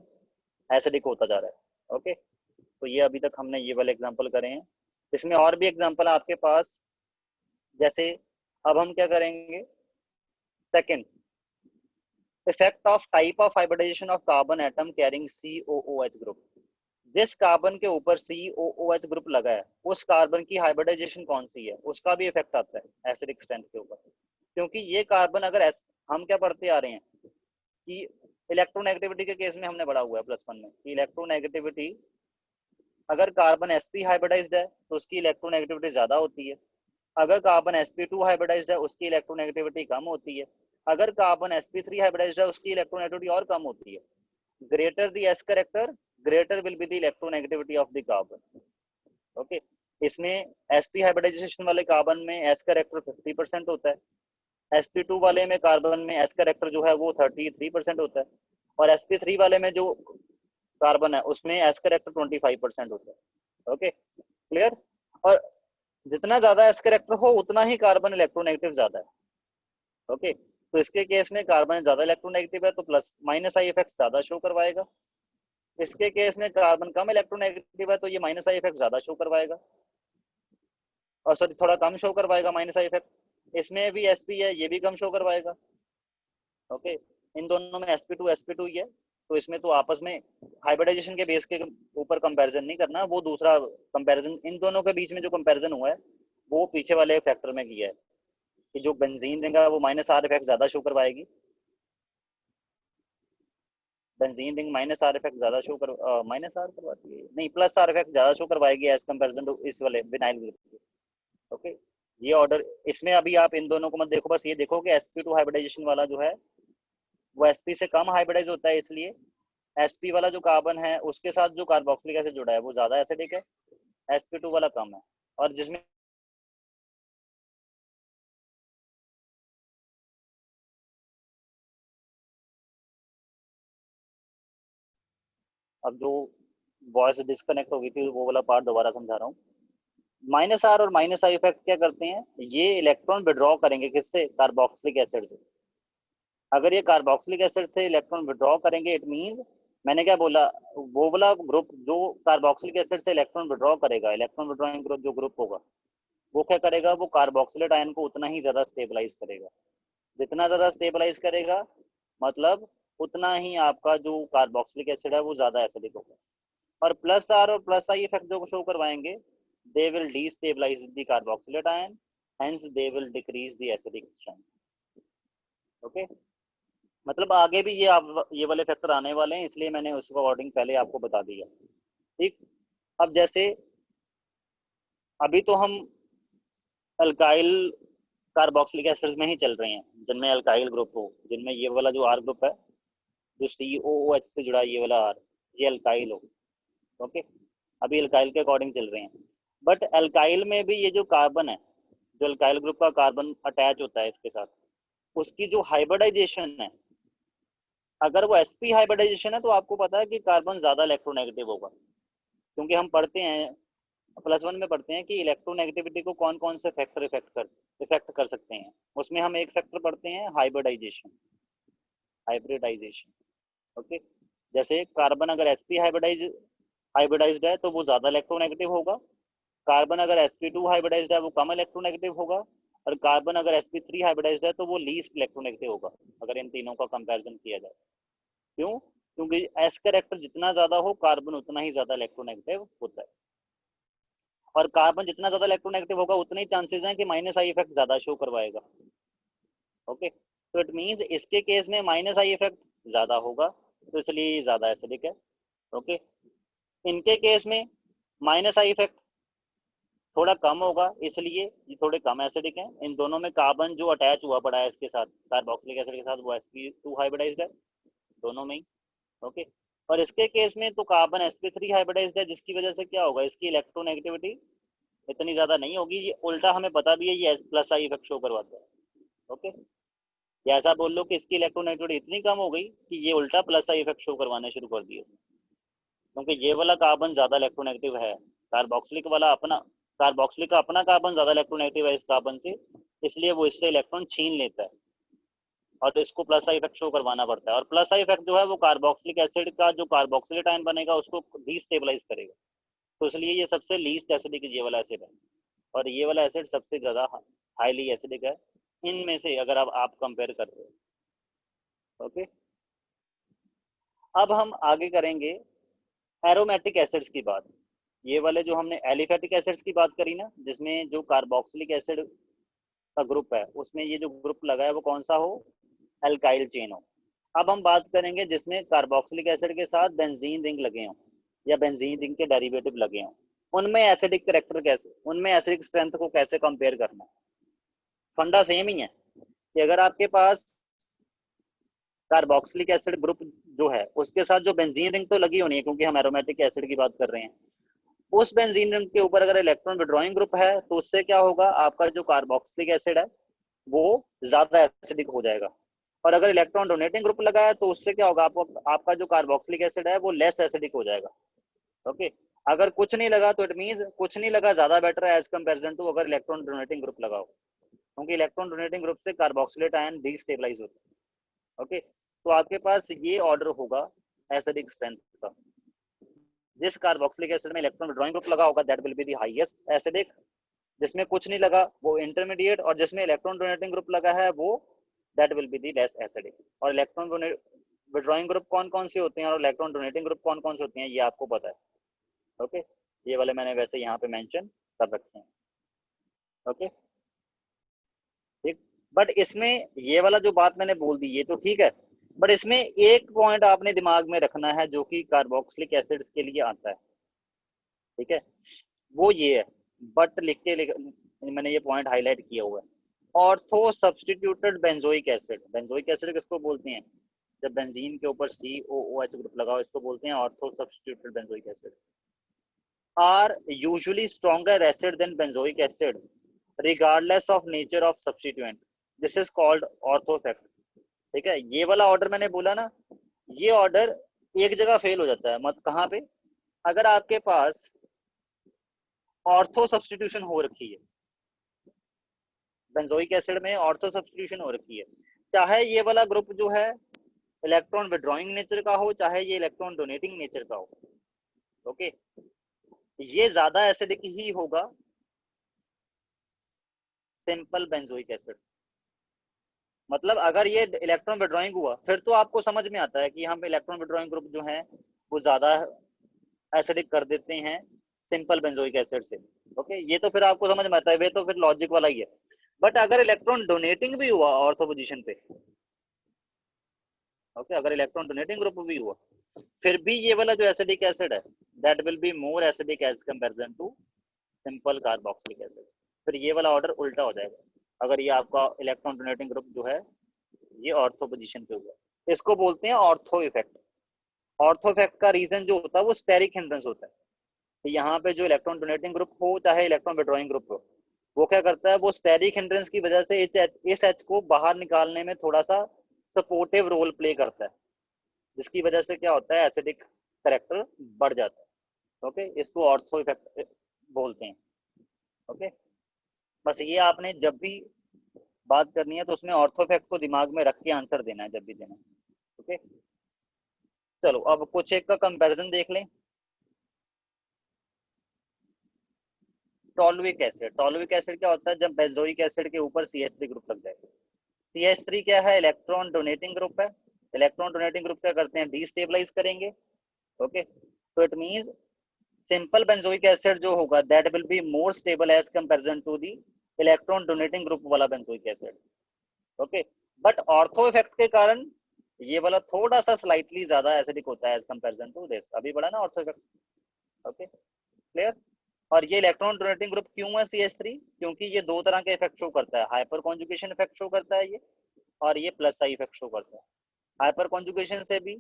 एसिडिक होता जा रहा है। ओके, तो ये अभी तक हमने ये वाले एग्जांपल करे हैं। इसमें और भी एग्जांपल आपके पास, जैसे अब हम क्या करेंगे, second, effect of type of hybridisation of carbon atom carrying COOH group. जिस कार्बन के ऊपर COOH ग्रुप लगा है उस कार्बन की हाइब्रिडाइजेशन कौन सी है, उसका भी इफेक्ट आता है एसिडिक स्ट्रेंथ के ऊपर। क्योंकि ये कार्बन अगर हम क्या पढ़ते आ रहे हैं कि इलेक्ट्रोनेगेटिविटी के केस में हमने पढ़ा हुआ है +1 में कि इलेक्ट्रोनेगेटिविटी, अगर कार्बन sp हाइब्रिडाइज्ड है तो उसकी इलेक्ट्रोनेगेटिविटी ज्यादा होती है, अगर कार्बन sp2 हाइब्रिडाइज्ड है उसकी इलेक्ट्रोनेगेटिविटी कम होती है, अगर कार्बन sp3 हाइब्रिडाइज्ड है उसकी इलेक्ट्रोनेगेटिविटी और कम होती है। Greater the s character, greater will be the electronegativity of the carbon, okay। इसमें sp हाइब्रिडाइजेशन वाले कार्बन में s कैरेक्टर 50% होता है, sp2 वाले में कार्बन में s कैरेक्टर जो है वो 33% होता है, और sp3 वाले में जो कार्बन है उसमें s कैरेक्टर 25% होता है। Okay, clear. और जितना ज्यादा s कैरेक्टर हो उतना ही कार्बन इलेक्ट्रोनेगेटिव ज्यादा है। ओके, तो इसके केस में कार्बन ज्यादा इलेक्ट्रोनेगेटिव है तो प्लस माइनस आई इफेक्ट ज्यादा शो करवाएगा। इसके केस में कार्बन कम इलेक्ट्रोनेगेटिव है तो ये माइनस आई इफेक्ट ज्यादा शो करवाएगा, और सॉरी थोड़ा कम शो करवाएगा माइनस आई इफेक्ट। इसमें भी sp है, ये भी कम शो करवाएगा। ओके, इन दोनों में sp2 ही है, तो इसमें तो आपस में हाइब्रिडाइजेशन के बेस के ऊपर कंपैरिजन नहीं करना, वो दूसरा कंपैरिजन, इन दोनों के बीच में जो कंपैरिजन हुआ है वो पीछे वाले फैक्टर में किया है कि जो बेंजीन देगा वो माइनस आर इफेक्ट ज्यादा शो करवाएगी, benzene ring minus are effect ज्यादा शो कर, माइनस आर करवाती है नहीं, प्लस आर इफेक्ट ज्यादा शो करवाएगी एज कंपैरिजन टू इस वाले विनाइल ग्रुप के। ओके, ये ऑर्डर, इसमें अभी आप इन दोनों को मत देखो, बस ये देखो कि sp2 हाइब्रिडाइजेशन वाला जो है वो sp से कम हाइब्रिडाइज होता है, इसलिए sp वाला जो कार्बन है उसके साथ जो कार्बोक्सिलिक एसिड जुड़ा है वो ज्यादा एसिडिक है, sp2 वाला कम है। और जिसमें अब जो वॉइस डिस्कनेक्ट हो गई थी वो वाला पार्ट दोबारा समझा रहा हूँ। माइनस आर और माइनस आई इफेक्ट क्या करते हैं, ये इलेक्ट्रॉन विड्रॉ करेंगे किससे, कार्बोक्सिलिक एसिड से। अगर ये कार्बोक्सिलिक एसिड से इलेक्ट्रॉन विड्रॉ करेंगे, इट मींस मैंने क्या बोला, वो वाला ग्रुप जो कार्बोक्सिलिक एसिड से इलेक्ट्रॉन विड्रॉ करेगा, इलेक्ट्रॉन विड्रॉइंग ग्रुप जो ग्रुप होगा, वो क्या करेगा, वो कार्बोक्सिलेट आयन को उतना ही ज्यादा स्टेबलाइज करेगा। जितना ज्यादा स्टेबलाइज करेगा मतलब उतना ही आपका जो कार्बोक्सिलिक एसिड है वो ज्यादा एसिडिक होगा। और प्लस आर और प्लस आई इफेक्ट जो शो करवाएंगे, they will destabilize the carboxylate ion, hence they will decrease the acidic strength. Okay, मतलब आगे भी ये आप ये वाले फैक्टर आने वाले हैं, इसलिए मैंने उसका अकॉर्डिंग पहले आपको बता दिया। ठीक, अब जैसे अभी तो हम अल्काइल कार्बोक्सिलिक एसिड्स में ही चल रहे हैं, जिनमें अल्काइल ग्रुप हो, जिनमें ये वाला जो आर ग्रुप है जो COOH से जुड़ा ये वाला आर, ये अल्काइल हो। ओके, अभी अल्काइल के अकॉर्डिंग चल रहे हैं। बट अल्काइल में भी ये जो कार्बन है, जो अल्काइल ग्रुप का कार्बन अटैच होता है इसके साथ, उसकी जो हाइब्रिडाइजेशन है, अगर वो sp हाइब्रिडाइजेशन है तो आपको पता है कि कार्बन ज्यादा इलेक्ट्रोनेगेटिव होगा, क्योंकि हम पढ़ते हैं +1 में पढ़ते हैं कि इलेक्ट्रोनेगेटिविटी को कौन कौन से फैक्टर इफेक्ट कर सकते हैं। उसमें हम एक फैक्टर पढ़ते हैं हाइब्रिडाइजेशन। ओके, जैसे कार्बन अगर sp हाइब्रिडाइज्ड है तो वो ज्यादा इलेक्ट्रोनेगेटिव होगा, कार्बन अगर sp2 हाइब्रिडाइज्ड है वो कम इलेक्ट्रोनेगेटिव होगा, और कार्बन अगर sp3 हाइब्रिडाइज्ड है तो वो लीस्ट इलेक्ट्रोनेगेटिव होगा, अगर इन तीनों का कंपैरिजन किया जाए। क्यों? क्योंकि s कैरेक्टर जितना ज्यादा हो, कार्बन उतना ही ज्यादा इलेक्ट्रोनेगेटिव होता है, और कार्बन जितना ज्यादा इलेक्ट्रोनेगेटिव होगा उतने ही चांसेस हैं कि माइनस आई इफेक्ट ज्यादा शो करवाएगा। ओके, तो इट मींस इसके केस में माइनस आई इफेक्ट ज्यादा होगा, तो इसलिए ज्यादा एसिडिक है। ओके, इनके केस में माइनस आई इफेक्ट थोड़ा कम होगा, इसलिए ये थोड़े कम एसिडिक हैं। इन दोनों में कार्बन जो अटैच हुआ पड़ा है इसके साथ, कार्बोक्सिलिक एसिड के साथ, वो sp2 हाइब्रिडाइज्ड है दोनों में ही। ओके, और इसके केस में तो कार्बन sp3 हाइब्रिडाइज्ड है, जिसकी वजह से क्या होगा, इसकी इलेक्ट्रोनेगेटिविटी इतनी ज्यादा नहीं होगी। ये उल्टा हमें पता भी है, ये प्लस आई इफेक्ट शो करवाता है। ओके, या ऐसा बोल लो कि इसकी इलेक्ट्रोनेगेटिविटी इतनी कम हो गई कि ये उल्टा प्लस आई इफेक्ट शो करवाने शुरू कर दिए, क्योंकि ये वाला कार्बन ज्यादा इलेक्ट्रोनेगेटिव है, कार्बोक्सिलिक वाला अपना कार्बोक्सिलिक का अपना कार्बन ज्यादा इलेक्ट्रोनेगेटिव है इस कार्बन से, इसलिए वो इससे इलेक्ट्रॉन छीन लेता है और इसको प्लस आई इफेक्ट शो करवाना पड़ता है। और प्लस आई इफेक्ट जो है वो कार्बोक्सिलिक एसिड का जो कार्बोक्सिलेट आयन बनेगा उसको डिस्टेबलाइज करेगा, तो इसलिए ये सबसे लीस्ट एसिडिक ये वाला एसिड है, और ये वाला एसिड सबसे ज्यादा हाईली एसिडिक है इनमें से, अगर आप कंपेयर करते हो। ओके, अब हम आगे करेंगे एरोमेटिक एसिड्स की बात। ये वाले जो हमने एलिफेटिक एसिड्स की बात करी ना, जिसमें जो कार्बोक्सिलिक एसिड का ग्रुप है, उसमें ये जो ग्रुप लगा है वो कौन सा हो, एल्काइल चेन हो। अब हम बात करेंगे जिसमें कार्बोक्सिलिक एसिड के साथ बेंजीन रिंग लगे हों या बेंजीन रिंग के डेरिवेटिव लगे हों, उनमें एसिडिक करेक्टर कैसे, उनमें एसिडिक स्ट्रेंथ को कैसे कंपेयर करना। फंडा सेम ही है कि अगर आपके पास कार्बोक्सिलिक एसिड ग्रुप जो है उसके साथ जो बेंजीन रिंग तो लगी होनी है, क्योंकि हम एरोमेटिक एसिड की बात कर रहे हैं, उस बेंजीन रिंग के ऊपर अगर इलेक्ट्रॉन विड्रॉइंग ग्रुप है तो उससे क्या होगा, आपका जो कार्बोक्सिलिक एसिड है वो ज्यादा एसिडिक हो जाएगा। और अगर इलेक्ट्रॉन डोनेटिंग ग्रुप लगा है तो उससे क्या होगा, आपको आपका जो कार्बोक्सिलिक एसिड है वो लेस एसिडिक हो जाएगा। ओके, अगर कुछ नहीं लगा तो इट मींस कुछ नहीं लगा ज्यादा बेटर है एज कंपेरिजन टू अगर इलेक्ट्रॉन डोनेटिंग ग्रुप लगाओ, क्योंकि इलेक्ट्रॉन डोनेटिंग ग्रुप से कार्बोक्सिलेट आयन डिस्टेबलाइज होता है। ओके, तो आपके पास ये ऑर्डर होगा एसिडिक स्ट्रेंथ का। जिस कार्बोक्सिलिक एसिड में इलेक्ट्रॉन विड्रॉइंग ग्रुप लगा होगा that will be the highest acidic, जिसमें कुछ नहीं लगा वो इंटरमीडिएट, और जिसमें इलेक्ट्रॉन डोनेटिंग ग्रुप लगा है वो that will be the less acidic. और इलेक्ट्रॉन विड्रॉइंग ग्रुप कौन कौन से होते हैं और इलेक्ट्रॉन डोनेटिंग ग्रुप कौन कौन से होते हैं ये आपको पता है। ओके, ये वाले मैंने वैसे यहाँ पे मेंशन कर रखे हैं। ओके, ठीक, बट इसमें ये वाला जो बात मैंने बोल दी ये तो ठीक है, बट इसमें एक पॉइंट आपने दिमाग में रखना है जो कि कार्बोक्सिलिक एसिड्स के लिए आता है। ठीक है, वो ये है, बट मैंने ये पॉइंट हाईलाइट किया हुआ है, ortho substituted benzoic acid. Benzoic acid किसको बोलते हैं, जब बेंजीन के ऊपर COOH ग्रुप लगाओ इसको बोलते हैं ortho substituted benzoic acid. Are usually stronger acid than benzoic acid regardless of nature of substituent, this is called ortho effect. ठीक है, ये वाला ऑर्डर मैंने बोला ना, ये ऑर्डर एक जगह फेल हो जाता है, मत कहाँ पे, अगर आपके पास ऑर्थो सब्स्टिट्यूशन हो रखी है, बेंजोइक एसिड में ऑर्थो सब्स्टिट्यूशन हो रखी है, चाहे ये वाला ग्रुप जो है इलेक्ट्रॉन विड्रॉइंग नेचर का हो, चाहे ये इलेक्ट्रॉन डोनेटिंग नेचर का हो, ओके, ये ज्यादा एसिडिक ही होगा सिंपल बेंजोइक एसिड। मतलब अगर ये इलेक्ट्रॉन विड्रॉइंग हुआ, फिर तो आपको समझ में आता है कि हम इलेक्ट्रॉन विड्रॉइंग ग्रुप जो है वो ज्यादा एसिडिक कर देते हैं सिंपल बेंजोइक एसिड से, ओके, ये तो फिर आपको समझ में आता है, वे तो फिर लॉजिक वाला ही है। बट अगर इलेक्ट्रॉन डोनेटिंग भी हुआ ऑर्थो पोजीशन पे, ओके, अगर इलेक्ट्रॉन डोनेटिंग ग्रुप भी हुआ, फिर भी ये वाला जो एसिडिक एसिड है that will be more acidic as comparison to simple carboxylic acid. फिर ये वाला ऑर्डर उल्टा हो जाएगा, अगर ये आपका इलेक्ट्रॉन डोनेटिंग ग्रुप जो है ये ऑर्थो पोजीशन पे हुआ, इसको बोलते हैं ऑर्थो इफेक्ट। ऑर्थो इफेक्ट का रीजन जो होता है वो स्टेरिक हिंड्रेंस होता है। तो यहाँ पे जो इलेक्ट्रॉन डोनेटिंग ग्रुप हो चाहे इलेक्ट्रॉन विड्रॉइंग ग्रुप हो, वो क्या करता है, वो स्टेरिक हिंड्रेंस की वजह से इस एच को बाहर निकालने में थोड़ा सा सपोर्टिव रोल प्ले करता है, जिसकी वजह से क्या होता है, एसिडिक करेक्टर बढ़ जाता है, ओके, इसको ऑर्थो इफेक्ट बोलते हैं, ओके। बस ये आपने जब भी बात करनी है तो उसमें ऑर्थो इफेक्ट को दिमाग में रख के आंसर देना है जब भी देना है, ओके। चलो अब कुछ एक का कंपैरिजन देख लें। टॉलुइक एसिड, टॉलुइक एसिड क्या होता है, जब बेंजोइक एसिड के ऊपर CH3 ग्रुप लग जाए। CH3 क्या है, इलेक्ट्रॉन डोनेटिंग ग्रुप है, इलेक्ट्रॉन डोनेटिंग ग्रुप क्या करते हैं, डीस्टेबलाइज करेंगे, ओके। तो it means simple benzoic acid जो होगा that will be more stable as comparison to the electron donating group वाला benzoic acid, okay. But ortho effect के कारण ये वाला थोड़ा सा स्लाइटली ज्यादा एसिडिक होता है एज कंपैरिजन टू दिस, अभी बड़ा ना ऑर्थो इफेक्ट, ओके, क्लियर। और ये इलेक्ट्रॉन डोनेटिंग ग्रुप क्यों है CH3, क्योंकि ये दो तरह के इफेक्ट शो करता है, हाइपर कॉन्जुगेशन इफेक्ट शो करता है ये, और ये प्लस आई इफेक्ट शो करता है। हाइपर कॉन्जुगेशन से भी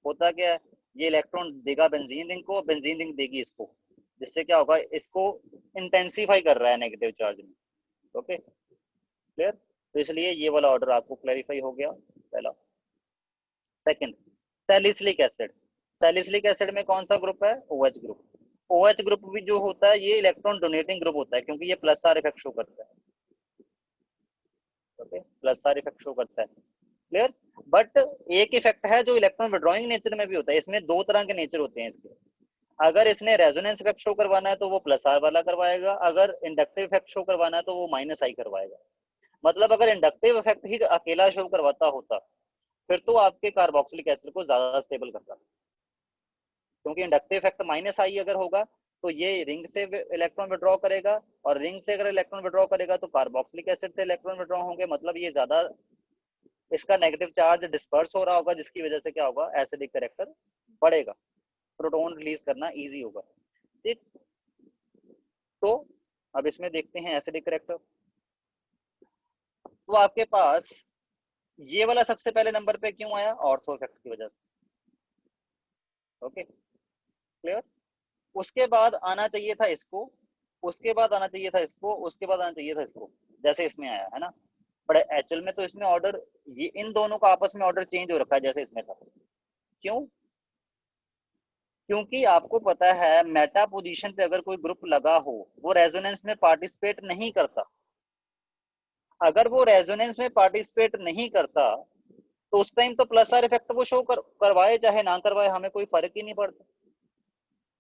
होता क्या है, ये इलेक्ट्रॉन देगा बेंजीन रिंग को, बेंजीन रिंग देगी इसको, जिससे क्या होगा, इसको इंटेंसिफाई कर रहा है नेगेटिव चार्ज में, ओके, क्लियर। तो इसलिए ये वाला ऑर्डर आपको क्लैरिफाई हो गया पहला। Second, salicylic acid. Salicylic acid में कौन सा ग्रुप है, OH ग्रुप। OH ग्रुप भी जो होता है ये इलेक्ट्रॉन डोनेटिंग ग्रुप होता है, क्योंकि ये प्लस आर इफेक्ट शो करता है, okay, plus are effect show करता है, क्लियर। बट एक इफेक्ट है जो इलेक्ट्रॉन विड्रॉइंग नेचर में भी होता है, इसमें दो तरह के नेचर होते हैं इसके। अगर इसने रेजोनेंस इफेक्ट शो करवाना है तो वो प्लस आर वाला करवाएगा, अगर इंडक्टिव इफेक्ट शो करवाना है तो वो माइनस आई करवाएगा। मतलब अगर इंडक्टिव इफेक्ट ही अकेला शो करवाता होता फिर तो आपके कार्बोक्सिलिक एसिड को ज्यादा स्टेबल करता, क्योंकि इंडक्टिव इफेक्ट माइनस आई अगर होगा तो ये रिंग से इलेक्ट्रॉन विड्रॉ करेगा, और रिंग से अगर इलेक्ट्रॉन विड्रॉ करेगा तो कार्बोक्सिलिक एसिड से इलेक्ट्रॉन विड्रॉ होंगे, मतलब ये ज्यादा इसका नेगेटिव चार्ज डिस्पर्स हो रहा होगा, जिसकी वजह से क्या होगा, एसिडिक करेक्टर बढ़ेगा, प्रोटॉन रिलीज करना इजी होगा, ठीक। तो अब इसमें देखते हैं एसिडिक करेक्टर। तो आपके पास ये वाला सबसे पहले नंबर पे क्यों आया, ऑर्थो इफेक्ट की वजह से, ओके, क्लियर। उसके बाद आना चाहिए था इसको, उसके बाद आना चाहिए था इसको, उसके बाद आना चाहिए था इसको, जैसे इसमें आया है ना। बट एक्चुअल में तो इसमें ऑर्डर, ये इन दोनों का आपस में ऑर्डर चेंज हो रखा है जैसे इसमें था। क्यों, क्योंकि आपको पता है मेटा पोजीशन पे अगर कोई ग्रुप लगा हो वो रेजोनेंस में पार्टिसिपेट नहीं करता, अगर वो रेजोनेंस में पार्टिसिपेट नहीं करता तो उस टाइम तो प्लस आर इफेक्ट वो शो करवाए चाहे ना करवाए, हमें कोई फर्क ही नहीं पड़ता,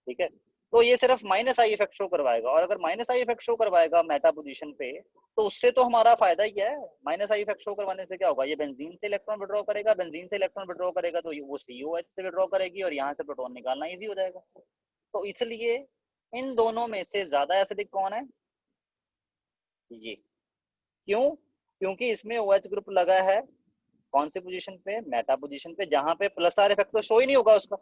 ठीक है। तो ये सिर्फ माइनस आई इफेक्ट शो करवाएगा, और अगर माइनस आई इफेक्ट शो करवाएगा मेटा पोजीशन पे तो उससे तो हमारा फायदा ही है। माइनस आई इफेक्ट शो करवाने से क्या होगा, ये बेंजीन से इलेक्ट्रॉन विड्रॉ करेगा, बेंजीन से इलेक्ट्रॉन विड्रॉ करेगा तो वो COH से विड्रॉ करेगी और यहाँ से प्रोटॉन निकालना इजी हो जाएगा। तो इसलिए इन दोनों में से ज्यादा एसिडिक कौन है, ये। क्यों, क्योंकि इसमें OH ग्रुप लगा है कौन सी पोजीशन पे, मेटा पोजीशन पे, जहां पे प्लस आर इफेक्ट तो शो ही नहीं होगा उसका।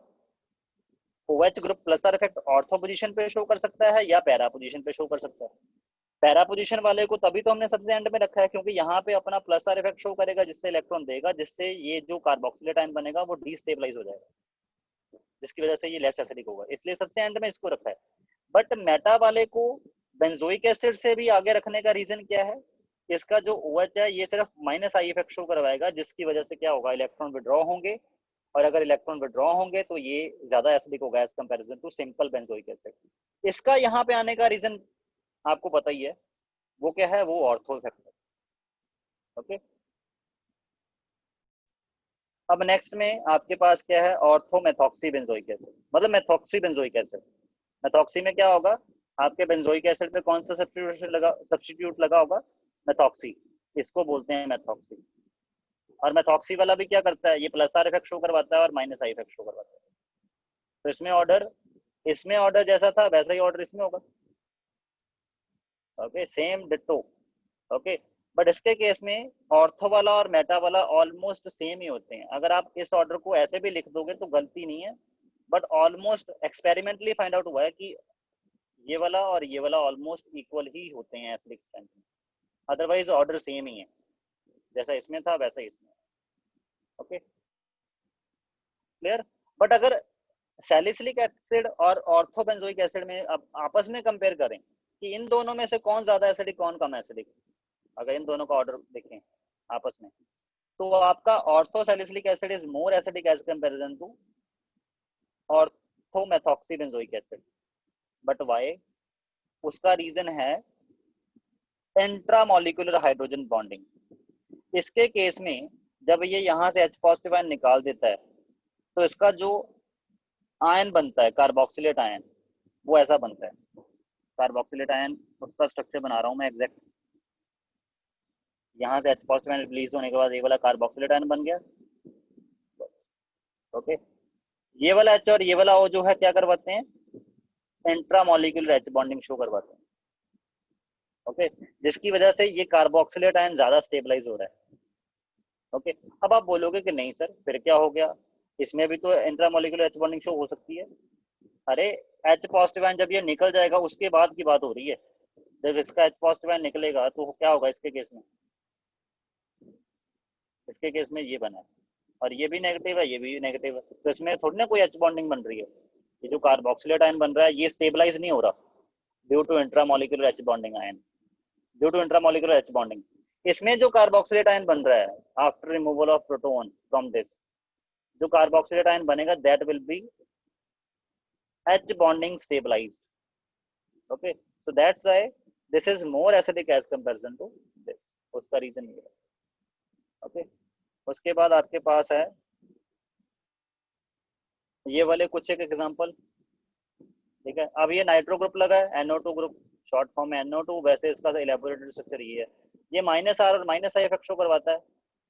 OH group plus are effect ortho position पे शो कर सकता है या पैरा पोजीशन पे शो कर सकता है। पैरा पोजीशन वाले को तभी तो हमने सबसे एंड में रखा है क्योंकि यहाँ पे अपना प्लस आर इफेक्ट शो करेगा, जिससे इलेक्ट्रॉन देगा, जिससे ये जो कार्बोक्सिलेट आयन बनेगा वो डिस्टेबलाइज हो जाएगा, जिसकी वजह से ये लेस एसिडिक होगा, इसलिए सबसे एंड में इसको रखा है। बट मेटा वाले को बेंजोइक एसिड से भी आगे रखने का रीजन क्या है, इसका जो OH है ये सिर्फ माइनस आई इफेक्ट शो करवाएगा, जिसकी वजह से क्या होगा, इलेक्ट्रॉन विड्रॉ होंगे और अगर इलेक्ट्रॉन विड्रॉ होंगे तो ये ज्यादा एसिडिक होगा as comparison to simple benzoic acid. इसका यहाँ पे आने का रीजन आपको पता ही है, वो क्या है, वो ऑर्थो इफेक्ट है। ओके, अब नेक्स्ट में आपके पास क्या है, ऑर्थोमेथॉक्सी बेंजोइक एसिड, मतलब मेथॉक्सी बेंजोइक एसिड। मेथॉक्सी में क्या होगा, आपके बेंजोइक एसिड पे कौन सा सब्स्टिट्यूट लगा होगा, मेथॉक्सी, इसको बोलते हैं मेथॉक्सी। और मेथॉक्सी वाला भी क्या करता है, ये प्लस आर इफेक्ट शो करवाता है और माइनस आई इफेक्ट शो करवाता है। तो इसमें ऑर्डर जैसा था वैसा ही ऑर्डर इसमें होगा। Okay, same ditto. Okay, but इसके केस में ऑर्थो वाला और मेटा वाला ऑलमोस्ट सेम ही होते हैं। अगर आप इस ऑर्डर को ऐसे भी लिख दोगे तो गलती नहीं है, but almost experimentally find out हुआ है कि ये वाला और ये वाला ऑलमोस्ट इक्वल ही होते हैं एसिडिक स्ट्रेंथ में, अदरवाइज ऑर्डर सेम ही है, जैसा इसमें था वैसा इसमें। Okay, clear. बट अगर सैलिसिलिक एसिड और ऑर्थोबेंजोइक एसिड में अब आपस में कंपेयर करें कि इन दोनों में से कौन ज्यादा एसिडिक कौन कम एसिडिक, अगर इन दोनों का ऑर्डर देखें आपस में, तो आपका orthosalicylic acid is more acidic as comparison to orthomethoxybenzoic acid. But why, उसका रीजन है इंट्रामोलिकुलर हाइड्रोजन बॉन्डिंग। इसके केस में जब ये यहाँ से H पॉजिटिव आयन निकाल देता है तो इसका जो आयन बनता है कार्बोक्सिलेट आयन, वो ऐसा बनता है। कार्बोक्सिलेट आयन, उसका स्ट्रक्चर बना रहा हूँ मैं एग्जैक्ट। यहाँ से H पॉजिटिव आयन रिलीज होने के बाद ये वाला कार्बोक्सिलेट आयन बन गया। ओके, ये वाला H और ये वाला O जो है क्या करवाते हैं, इंट्रामोलिकुलर H बॉन्डिंग शो करवाते हैं। ओके, जिसकी वजह से ये कार्बोक्सिलेट आयन ज्यादा स्टेबलाइज हो रहा है। ओके, अब आप बोलोगे कि नहीं सर फिर क्या हो गया, इसमें भी तो इंट्रामोलिकुलर H बॉन्डिंग शो हो सकती है। अरे H पॉजिटिव आयन जब ये निकल जाएगा उसके बाद की बात हो रही है। जब इसका H पॉजिटिव आयन निकलेगा तो क्या होगा इसके केस में, इसके केस में ये बना है और ये भी नेगेटिव है, ये भी नेगेटिव है, तो इसमें थोड़ी ना कोई H बॉन्डिंग बन रही है। ये जो कार्बोक्सिलेट आयन बन रहा है ये स्टेबलाइज नहीं हो रहा due to intramolecular H bonding ion, due to intramolecular H bonding. इसमें जो कार्बोक्सिलेट आयन बन रहा है after removal of proton from this, जो कार्बोक्सिलेट आयन बनेगा that will be H bonding stabilized. Okay, so that's why this is more acidic as comparison to this, उसका reason ये है। ओके, उसके बाद आपके पास है ये वाले कुछ एक एग्जांपल। ठीक है, अब ये नाइट्रो ग्रुप लगा है, NO2 ग्रुप, शॉर्ट फॉर्म है NO2, वैसे इसका इलेबोरेटेड स्ट्रक्चर ये है। ये माइनस आर और माइनस आई इफेक्ट शो करवाता है,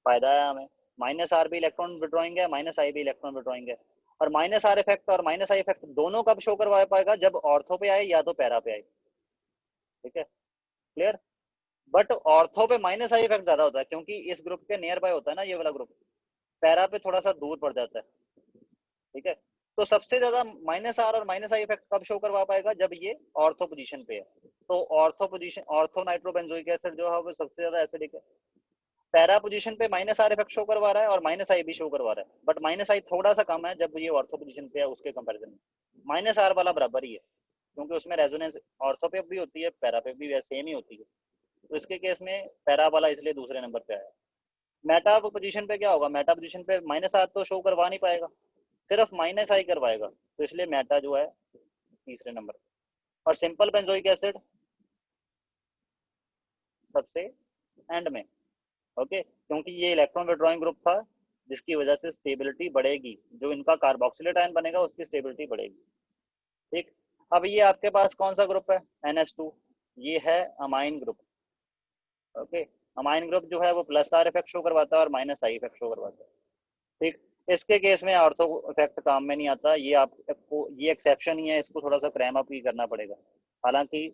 फायदा है हमें, माइनस आर भी इलेक्ट्रॉन विड्रॉइंग है, माइनस आई भी इलेक्ट्रॉन विड्रॉइंग है। और माइनस आर इफेक्ट और माइनस आई इफेक्ट दोनों कब शो करवा पाएगा, जब ऑर्थो पे आए या तो पैरा पे आए। ठीक है, क्लियर। बट ऑर्थो पे माइनस आई इफेक्ट ज्यादा होता है क्योंकि इस ग्रुप के नियर बाय होता है ना ये वाला ग्रुप, पैरा पे थोड़ा सा दूर पड़ जाता है। ठीक है, तो सबसे ज्यादा माइनस आर और माइनस आई इफेक्ट कब शो करवा पाएगा, जब ये ऑर्थो पोजीशन पे है। तो ortho position, ortho nitrobenzoic acid जो है वो सबसे ज्यादा एसिडिक है। पैरा पोजीशन पे माइनस आर इफेक्ट शो करवा रहा है और माइनस आई भी शो करवा रहा है, बट माइनस आई थोड़ा सा कम है जब ये ऑर्थो पोजीशन पे है उसके कंपेरिजन में। माइनस आर वाला बराबर ही है क्योंकि उसमें रेजोनेंस ऑर्थो पे भी होती है पैरा पे भी सेम ही होती है, तो इसके केस में पैरा वाला इसलिए दूसरे नंबर पे आया। मेटा पोजीशन पे क्या होगा, मेटा पोजीशन पे माइनस आर तो शो करवा नहीं पाएगा, सिर्फ माइनस आई करवाएगा, तो इसलिए मेटा जो है तीसरे नंबर पे। और सिंपल बेंजोइक एसिड सबसे एंड में। ओके, क्योंकि ये इलेक्ट्रॉन विड्रॉइंग ग्रुप था जिसकी वजह से स्टेबिलिटी बढ़ेगी, जो इनका कार्बोक्सिलेट आयन बनेगा उसकी स्टेबिलिटी बढ़ेगी। ठीक, अब ये आपके पास कौन सा ग्रुप है, NH2, ये है amine group. Okay, amine group जो है वो प्लस आर इफेक्ट शो करवाता है और माइनस आई इफेक्ट शो करवाता है। ठीक, इसके केस में ऑर्थो इफेक्ट काम में नहीं आता, ये आपको ये एक्सेप्शन ही है, इसको थोड़ा सा क्रैम अप ही करना पड़ेगा। हालांकि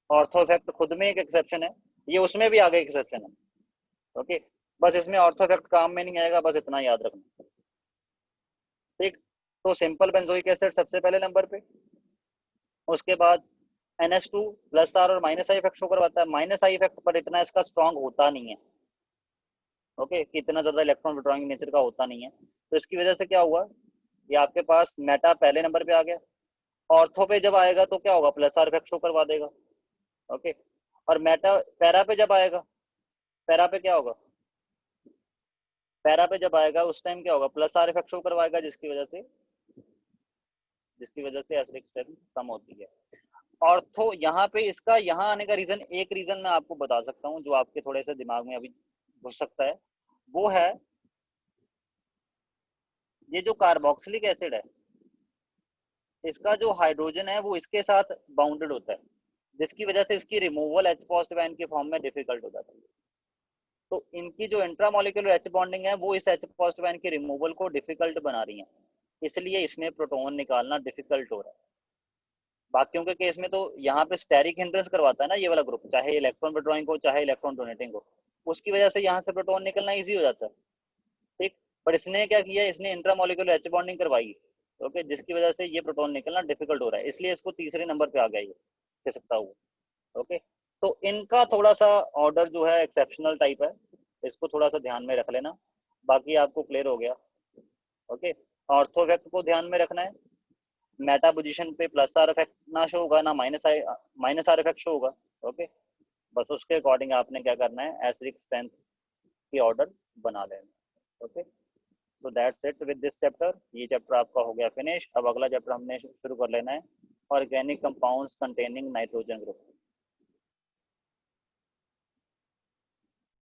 ऑर्थो इफेक्ट खुद में एक एक्सेप्शन है, ये उसमें भी आगे एक्सेप्शन है। ओके, बस इसमें ऑर्थो इफेक्ट काम में नहीं आएगा, बस इतना याद रखना। ठीक, तो सिंपल बेंजोइक एसिड सबसे पहले नंबर पे, उसके बाद NH2 प्लस आर और माइनस आई इफेक्ट शो करवाता है। माइनस आई इफेक्ट पर इतना इसका स्ट्रॉन्ग होता नहीं है। ओके, कि इतना ज्यादा इलेक्ट्रॉन विड्रॉइंग नेचर का होता नहीं है, तो इसकी वजह से क्या हुआ, ये आपके पास मेटा पहले नंबर पे आ गया। ऑर्थो पे जब आएगा तो क्या होगा, प्लस आर इफेक्ट शो करवा देगा। ओके, और मेटा पैरा पे जब आएगा, पैरा पे क्या होगा, पैरा पे जब आएगा उस टाइम क्या होगा, प्लस आर इफेक्ट शो करवाएगा, जिसकी वजह से एसिडिक स्ट्रेंथ कम होती है। ऑर्थो यहाँ पे इसका यहाँ आने का रीजन, एक रीजन मैं आपको बता सकता हूँ जो आपके थोड़े से दिमाग में अभी घुस सकता है, वो है ये जो कार्बोक्सिलिक एसिड है, इसका जो हाइड्रोजन है वो इसके साथ बाउंडेड होता है, जिसकी वजह से इसकी रिमूवल एच पॉजिटिव आयन के फॉर्म में डिफिकल्ट हो जाती है। तो इनकी जो इंट्रामोलिकुलर एच बॉन्डिंग है वो इस एच पॉजिटिव आयन के रिमूवल को डिफिकल्ट बना रही है, इसलिए इसमें प्रोटॉन निकालना डिफिकल्ट हो रहा है। बाकियों के केस में तो यहाँ पे स्टेरिक हिंड्रेंस करवाता है ना ये वाला ग्रुप, चाहे इलेक्ट्रॉन विड्रॉइंग हो चाहे इलेक्ट्रॉन डोनेटिंग हो, उसकी वजह से यहाँ से प्रोटॉन निकलना ईजी हो जाता है, ठीक। पर इसने क्या किया, इसने इंट्रामोलिकुलर एच बॉन्डिंग करवाई, ओके, जिसकी वजह से ये प्रोटॉन निकलना डिफिकल्ट हो रहा है, इसलिए इसको तीसरे नंबर पे आ गया ये कह सकता हूँ। ओके, तो इनका थोड़ा सा ऑर्डर जो है एक्सेप्शनल टाइप है, इसको थोड़ा सा ध्यान में रख लेना, बाकी आपको क्लियर हो गया। ओके, ऑर्थो इफेक्ट को ध्यान में रखना है, मेटा पोजीशन पे प्लस आर इफेक्ट ना शो होगा ना माइनस आर इफेक्ट शो होगा। ओके, बस उसके अकॉर्डिंग आपने क्या करना है, एसिडिक स्ट्रेंथ की ऑर्डर बना लेना। ओके, तो that's it with this chapter, ये चैप्टर आपका हो गया फिनिश। अब अगला चैप्टर हमने शुरू कर लेना है, organic compounds containing nitrogen group.